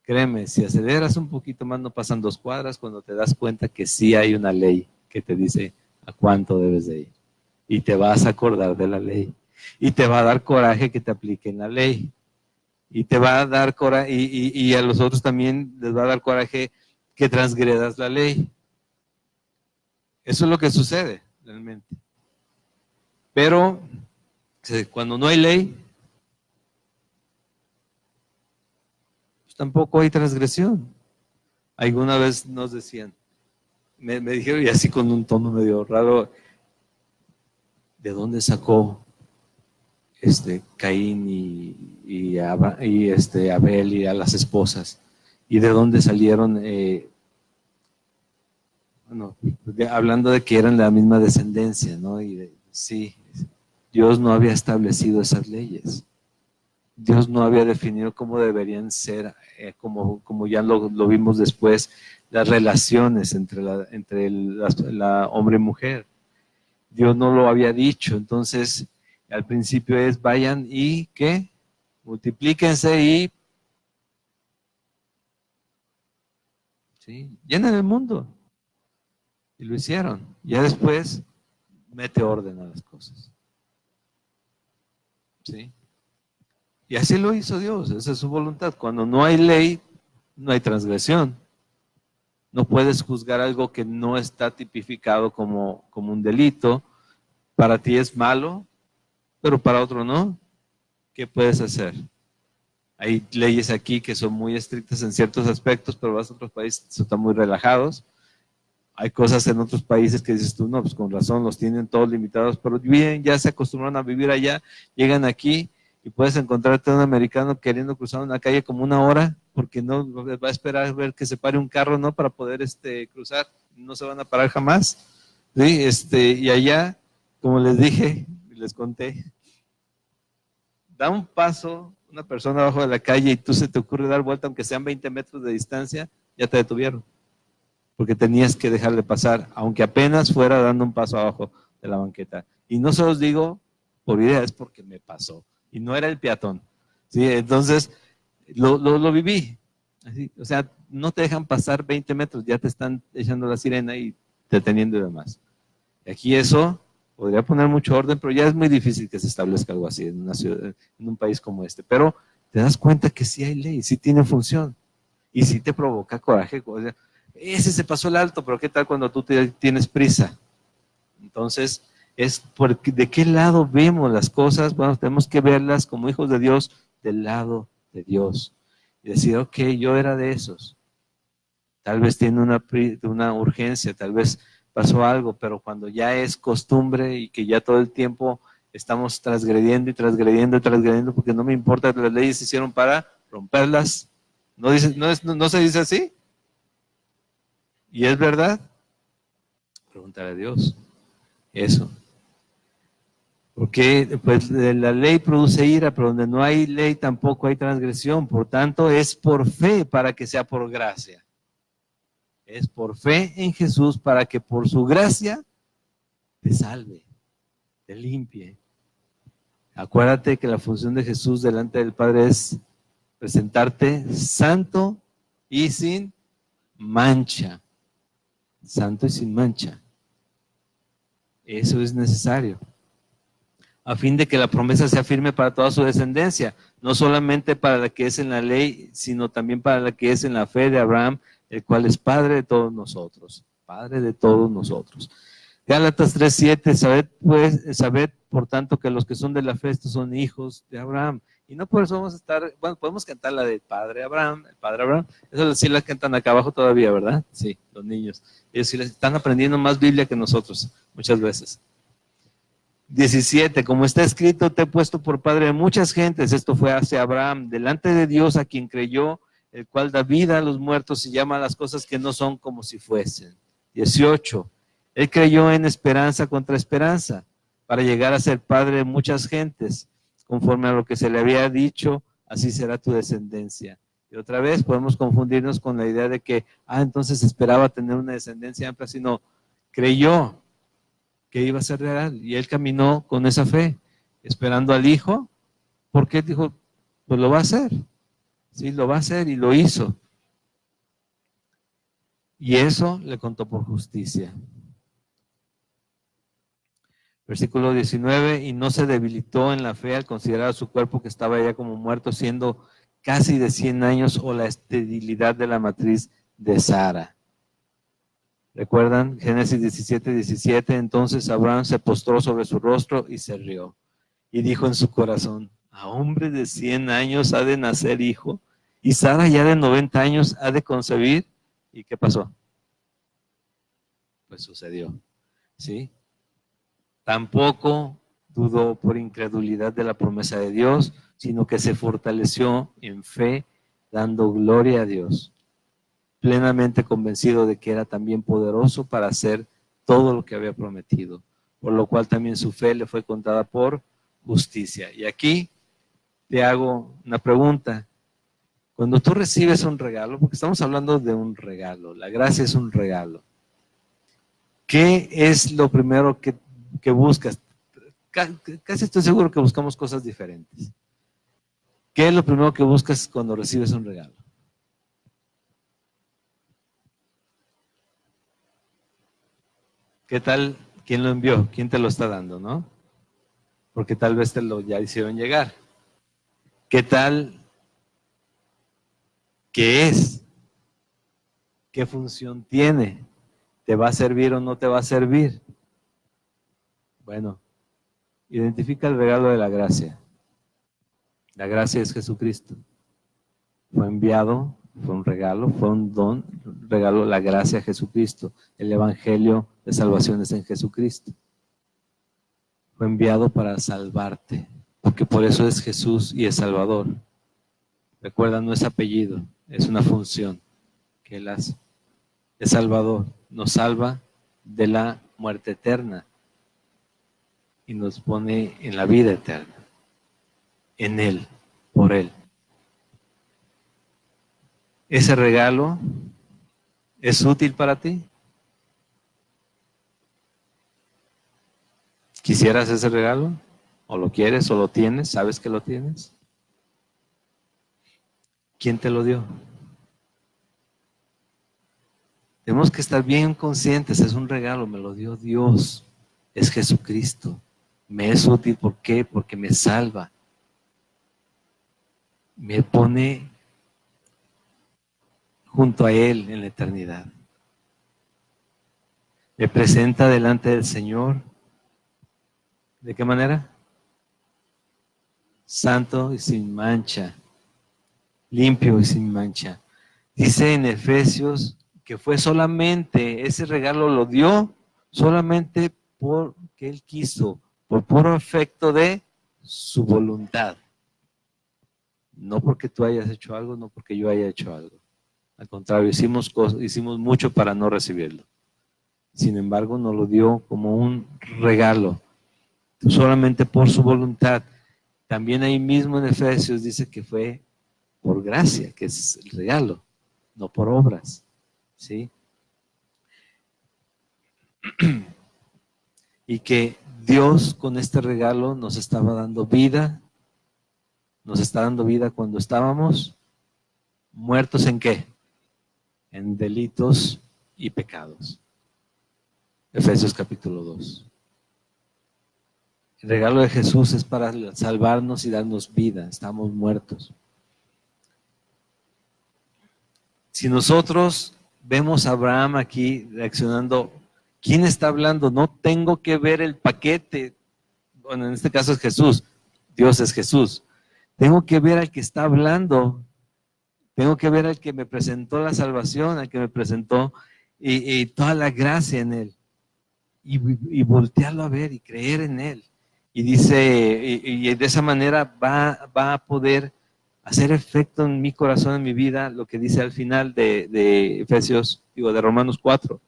créeme, si aceleras un poquito más no pasan 2 cuadras cuando te das cuenta que sí hay una ley que te dice a cuánto debes de ir. Y te vas a acordar de la ley. Y te va a dar coraje que te apliquen la ley. Y te va a dar coraje, y a los otros también les va a dar coraje que transgredas la ley. Eso es lo que sucede realmente. Pero cuando no hay ley, pues tampoco hay transgresión. Alguna vez nos decían, me dijeron, y así con un tono medio raro, ¿de dónde sacó Caín y Abel y a las esposas? ¿Y de dónde salieron? Hablando de que eran de la misma descendencia, ¿no? Sí, Dios no había establecido esas leyes. Dios no había definido cómo deberían ser, como ya lo vimos después, las relaciones entre la hombre y mujer. Dios no lo había dicho, entonces al principio es vayan y ¿qué? Multiplíquense y ¿sí? Llenen el mundo. Y lo hicieron. Ya después mete orden a las cosas. ¿Sí? Y así lo hizo Dios, esa es su voluntad. Cuando no hay ley, no hay transgresión. No puedes juzgar algo que no está tipificado como un delito. Para ti es malo, pero para otro no. ¿Qué puedes hacer? Hay leyes aquí que son muy estrictas en ciertos aspectos, pero vas a otros países que están muy relajados. Hay cosas en otros países que dices tú, no, pues con razón, los tienen todos limitados, pero bien, ya se acostumbran a vivir allá, llegan aquí y puedes encontrarte a un americano queriendo cruzar una calle como 1 hora, porque no va a esperar a ver que se pare un carro, ¿no? Para poder cruzar, no se van a parar jamás, ¿sí? Y allá, como les dije, les conté, da un paso una persona abajo de la calle y tú se te ocurre dar vuelta, aunque sean 20 metros de distancia, ya te detuvieron. Porque tenías que dejarle pasar, aunque apenas fuera dando un paso abajo de la banqueta. Y no se los digo por idea, es porque me pasó. Y no era el peatón. ¿Sí? Entonces, lo viví. Así, o sea, no te dejan pasar 20 metros, ya te están echando la sirena y deteniendo y demás. Aquí eso podría poner mucho orden, pero ya es muy difícil que se establezca algo así en una ciudad, en un país como este. Pero te das cuenta que sí hay ley, sí tiene función y sí te provoca coraje. O sea, ese se pasó el alto, pero ¿qué tal cuando tú tienes prisa? Entonces, ¿de qué lado vemos las cosas? Bueno, tenemos que verlas como hijos de Dios, del lado de Dios. Y decir, ok, yo era de esos. Tal vez tiene una urgencia, tal vez pasó algo, pero cuando ya es costumbre y que ya todo el tiempo estamos transgrediendo y transgrediendo y transgrediendo, porque no me importa, las leyes se hicieron para romperlas. ¿No se dice así? ¿Y es verdad? Pregúntale a Dios. Eso. Porque pues la ley produce ira, pero donde no hay ley tampoco hay transgresión. Por tanto, es por fe para que sea por gracia. Es por fe en Jesús para que por su gracia te salve, te limpie. Acuérdate que la función de Jesús delante del Padre es presentarte santo y sin mancha. Santo y sin mancha. Eso es necesario, a fin de que la promesa sea firme para toda su descendencia, no solamente para la que es en la ley, sino también para la que es en la fe de Abraham, el cual es Padre de todos nosotros. Padre de todos nosotros. Gálatas 3:7, sabed por tanto que los que son de la fe, estos son hijos de Abraham. Y no por eso vamos a estar, bueno, podemos cantar la del Padre Abraham, el Padre Abraham. Eso sí la cantan acá abajo todavía, ¿verdad? Sí, los niños. Ellos sí les están aprendiendo más Biblia que nosotros, muchas veces. 17, como está escrito, te he puesto por padre de muchas gentes. Esto fue hacia Abraham, delante de Dios a quien creyó, el cual da vida a los muertos y llama a las cosas que no son como si fuesen. 18, él creyó en esperanza contra esperanza, para llegar a ser padre de muchas gentes, conforme a lo que se le había dicho, así será tu descendencia. Y otra vez podemos confundirnos con la idea de que, entonces esperaba tener una descendencia amplia, sino creyó que iba a ser real, y él caminó con esa fe, esperando al Hijo, porque él dijo, pues lo va a hacer, sí, lo va a hacer, y lo hizo, y eso le contó por justicia. Versículo 19, y no se debilitó en la fe al considerar a su cuerpo que estaba ya como muerto, siendo casi de 100 años, o la esterilidad de la matriz de Sara. ¿Recuerdan? Génesis 17:17, entonces Abraham se postró sobre su rostro y se rió. Y dijo en su corazón, a hombre de 100 años ha de nacer hijo, y Sara ya de 90 años ha de concebir. ¿Y qué pasó? Pues sucedió, ¿sí? Tampoco dudó por incredulidad de la promesa de Dios, sino que se fortaleció en fe, dando gloria a Dios, plenamente convencido de que era también poderoso para hacer todo lo que había prometido, por lo cual también su fe le fue contada por justicia. Y aquí te hago una pregunta. Cuando tú recibes un regalo, porque estamos hablando de un regalo, la gracia es un regalo, ¿qué es lo primero que buscas? Casi estoy seguro que buscamos cosas diferentes. ¿Qué es lo primero que buscas cuando recibes un regalo? ¿Qué tal? ¿Quién lo envió? ¿Quién te lo está dando, no? Porque tal vez te lo ya hicieron llegar. ¿Qué tal? ¿Qué es? ¿Qué función tiene? ¿Te va a servir o no te va a servir? Bueno, identifica el regalo de la gracia. La gracia es Jesucristo. Fue enviado, fue un regalo, fue un don, regalo la gracia a Jesucristo. El evangelio de salvación es en Jesucristo. Fue enviado para salvarte, porque por eso es Jesús y es Salvador. Recuerda, no es apellido, es una función que Él hace. Es Salvador, nos salva de la muerte eterna y nos pone en la vida eterna, en Él, por Él. Ese regalo es útil para ti. ¿Quisieras ese regalo? ¿O lo quieres o lo tienes? ¿Sabes que lo tienes? ¿Quién te lo dio? Tenemos que estar bien conscientes, es un regalo, me lo dio Dios, es Jesucristo. Me es útil, ¿por qué? Porque me salva. Me pone junto a Él en la eternidad. Me presenta delante del Señor. ¿De qué manera? Santo y sin mancha, limpio y sin mancha. Dice en Efesios que fue solamente, ese regalo lo dio solamente porque Él quiso, por puro efecto de su voluntad. No porque tú hayas hecho algo, no porque yo haya hecho algo. Al contrario, hicimos mucho para no recibirlo. Sin embargo, nos lo dio como un regalo. solamente por su voluntad. También ahí mismo en Efesios dice que fue por gracia, que es el regalo, no por obras, ¿sí? Y que Dios con este regalo nos estaba dando vida, nos está dando vida cuando estábamos muertos ¿en qué? En delitos y pecados. Efesios capítulo 2. El regalo de Jesús es para salvarnos y darnos vida, estamos muertos. Si nosotros vemos a Abraham aquí reaccionando, ¿quién está hablando? No tengo que ver el paquete. Bueno, en este caso es Jesús. Dios es Jesús. Tengo que ver al que está hablando. Tengo que ver al que me presentó la salvación, al que me presentó y toda la gracia en él. Y voltearlo a ver y creer en él. Y dice, y de esa manera va a poder hacer efecto en mi corazón, en mi vida, lo que dice al final de Efesios, de Romanos 4,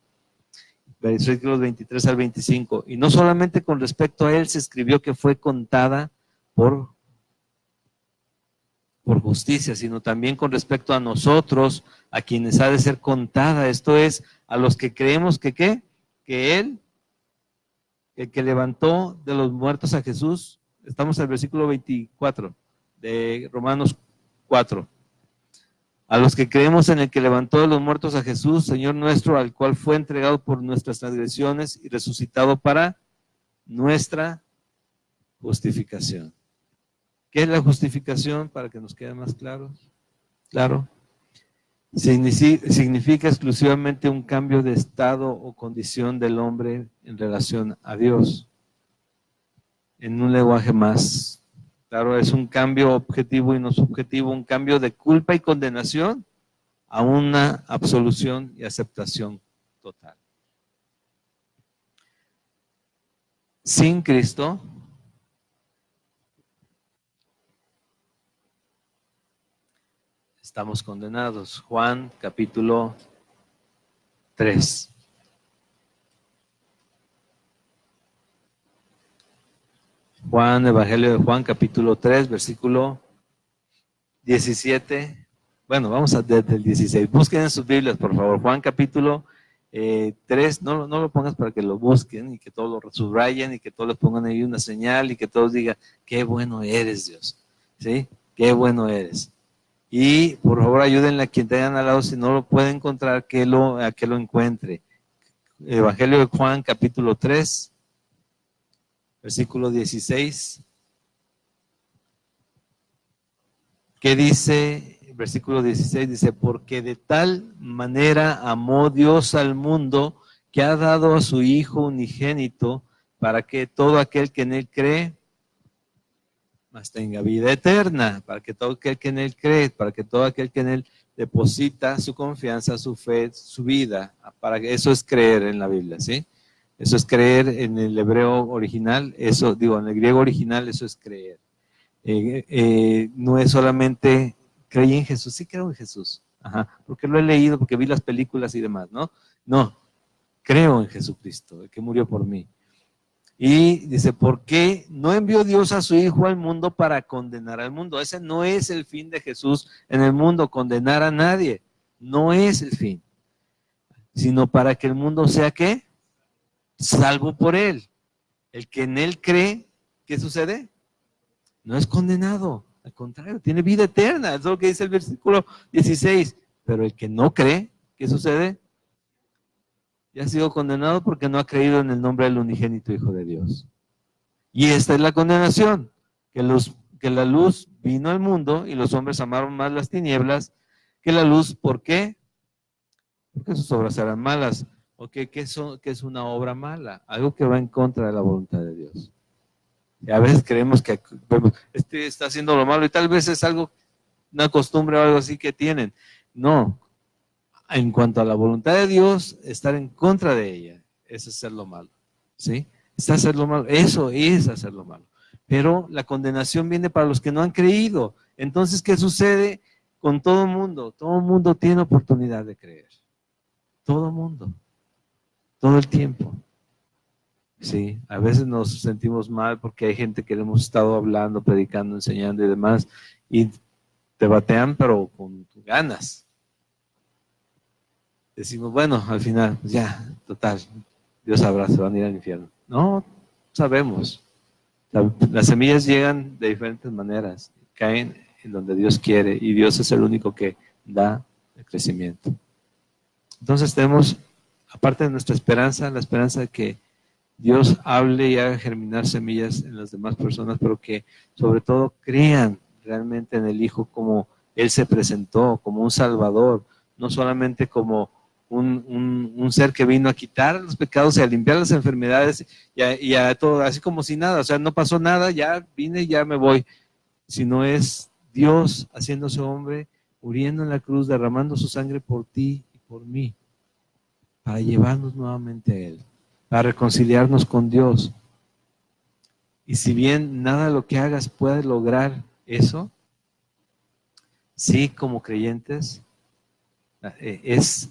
versículos 23 al 25. Y no solamente con respecto a él se escribió que fue contada por justicia, sino también con respecto a nosotros, a quienes ha de ser contada. Esto es, a los que creemos que ¿qué? Que él, el que levantó de los muertos a Jesús, estamos en el versículo 24 de Romanos 4. A los que creemos en el que levantó de los muertos a Jesús, Señor nuestro, al cual fue entregado por nuestras transgresiones y resucitado para nuestra justificación. ¿Qué es la justificación? Para que nos quede más claro. Claro. Significa exclusivamente un cambio de estado o condición del hombre en relación a Dios. En un lenguaje más claro, es un cambio objetivo y no subjetivo, un cambio de culpa y condenación a una absolución y aceptación total. Sin Cristo, estamos condenados. Juan capítulo 3. Juan, Evangelio de Juan, capítulo 3, versículo 17. Bueno, vamos a desde el 16. Busquen en sus Biblias, por favor. Juan, capítulo 3. No lo pongas para que lo busquen y que todos lo subrayen y que todos les pongan ahí una señal y que todos digan, qué bueno eres, Dios. ¿Sí? Qué bueno eres. Y por favor ayúdenle a quien tengan al lado, si no lo puede encontrar, a que lo encuentre. Evangelio de Juan, capítulo 3. Versículo 16. ¿Qué dice? Versículo 16 dice, porque de tal manera amó Dios al mundo que ha dado a su Hijo unigénito para que todo aquel que en él cree mas tenga vida eterna, para que todo aquel que en él cree, para que todo aquel que en él deposita su confianza, su fe, su vida, para que eso es creer en la Biblia, ¿sí? Eso es creer en el hebreo original, en el griego original, eso es creer. No es solamente creí en Jesús, sí creo en Jesús, porque lo he leído, porque vi las películas y demás, ¿no? No, creo en Jesucristo, el que murió por mí. Y dice, ¿por qué no envió Dios a su Hijo al mundo para condenar al mundo? Ese no es el fin de Jesús en el mundo, condenar a nadie, no es el fin, sino para que el mundo sea ¿qué? Salvo por él. El que en él cree, ¿qué sucede? No es condenado, al contrario, tiene vida eterna. Eso es lo que dice el versículo 16. Pero el que no cree, ¿qué sucede? Ya ha sido condenado porque no ha creído en el nombre del unigénito Hijo de Dios. Y esta es la condenación, que la luz vino al mundo y los hombres amaron más las tinieblas que la luz. ¿Por qué? Porque sus obras eran malas. ¿Qué es una obra mala? Algo que va en contra de la voluntad de Dios. Y a veces creemos que está haciendo lo malo y tal vez es algo, una costumbre o algo así que tienen. No, en cuanto a la voluntad de Dios, estar en contra de ella, es hacer lo malo, ¿sí? Es hacer lo malo, eso es hacer lo malo. Pero la condenación viene para los que no han creído. Entonces, ¿qué sucede con todo el mundo? Todo el mundo tiene oportunidad de creer. Todo el mundo. Todo el tiempo. Sí, a veces nos sentimos mal porque hay gente que le hemos estado hablando, predicando, enseñando y demás, y te batean, pero con ganas. Decimos, bueno, al final, pues ya, total, Dios sabrá, se van a ir al infierno. No, sabemos. Las semillas llegan de diferentes maneras, caen en donde Dios quiere y Dios es el único que da el crecimiento. Entonces tenemos, aparte de nuestra esperanza, la esperanza de que Dios hable y haga germinar semillas en las demás personas, pero que sobre todo crean realmente en el Hijo como Él se presentó, como un Salvador, no solamente como un ser que vino a quitar los pecados y a limpiar las enfermedades y a todo, así como si nada, o sea, no pasó nada, ya vine y ya me voy, sino es Dios haciéndose hombre, muriendo en la cruz, derramando su sangre por ti y por mí, para llevarnos nuevamente a Él, para reconciliarnos con Dios. Y si bien nada de lo que hagas puede lograr eso, sí, como creyentes, es,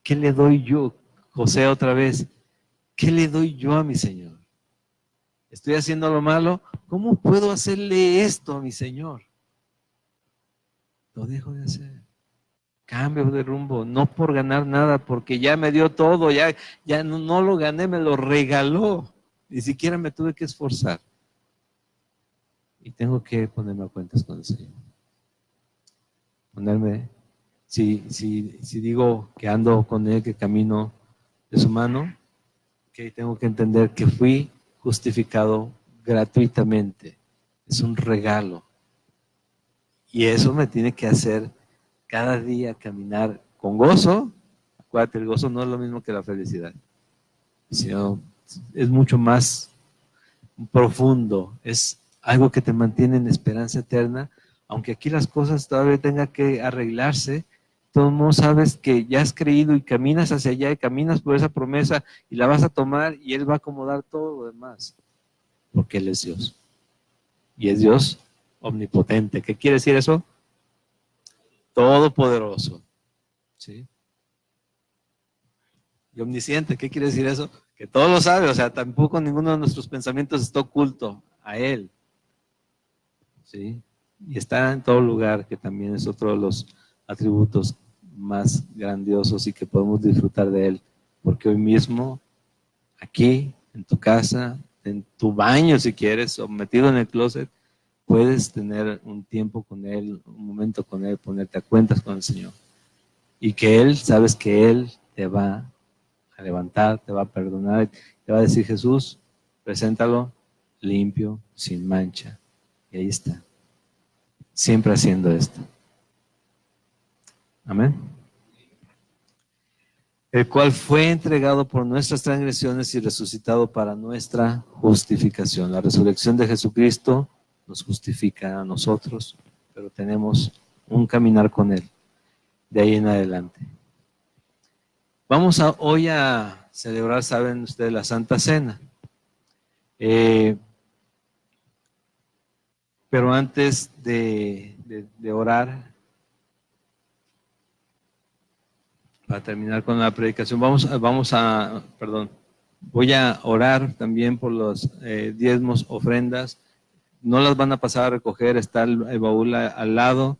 ¿qué le doy yo? José otra vez, ¿qué le doy yo a mi Señor? Estoy haciendo lo malo, ¿cómo puedo hacerle esto a mi Señor? Lo dejo de hacer. Cambio de rumbo, no por ganar nada, porque ya me dio todo, ya no lo gané, me lo regaló. Ni siquiera me tuve que esforzar. Y tengo que ponerme a cuentas con el Señor. Ponerme, si digo que ando con Él, que camino de su mano, que tengo que entender que fui justificado gratuitamente. Es un regalo. Y eso me tiene que hacer cada día caminar con gozo. Acuérdate, el gozo no es lo mismo que la felicidad, sino es mucho más profundo, es algo que te mantiene en esperanza eterna, aunque aquí las cosas todavía tengan que arreglarse. De todos modos sabes que ya has creído y caminas hacia allá y caminas por esa promesa y la vas a tomar y Él va a acomodar todo lo demás, porque Él es Dios. Y es Dios omnipotente. ¿Qué quiere decir eso? Todopoderoso. ¿Sí? Y omnisciente, ¿qué quiere decir eso? Que todo lo sabe, o sea, tampoco ninguno de nuestros pensamientos está oculto a Él. ¿Sí? Y está en todo lugar, que también es otro de los atributos más grandiosos y que podemos disfrutar de Él. Porque hoy mismo, aquí, en tu casa, en tu baño si quieres, o metido en el closet, puedes tener un tiempo con Él, un momento con Él, ponerte a cuentas con el Señor. Y que Él, sabes que Él te va a levantar, te va a perdonar, te va a decir, Jesús, preséntalo limpio, sin mancha. Y ahí está, siempre haciendo esto. Amén. El cual fue entregado por nuestras transgresiones y resucitado para nuestra justificación. La resurrección de Jesucristo nos justifica a nosotros, pero tenemos un caminar con Él de ahí en adelante. Vamos hoy a celebrar, saben ustedes, la Santa Cena. Pero antes de orar, para terminar con la predicación, voy a orar también por los diezmos, ofrendas. No las van a pasar a recoger, está el baúl al lado.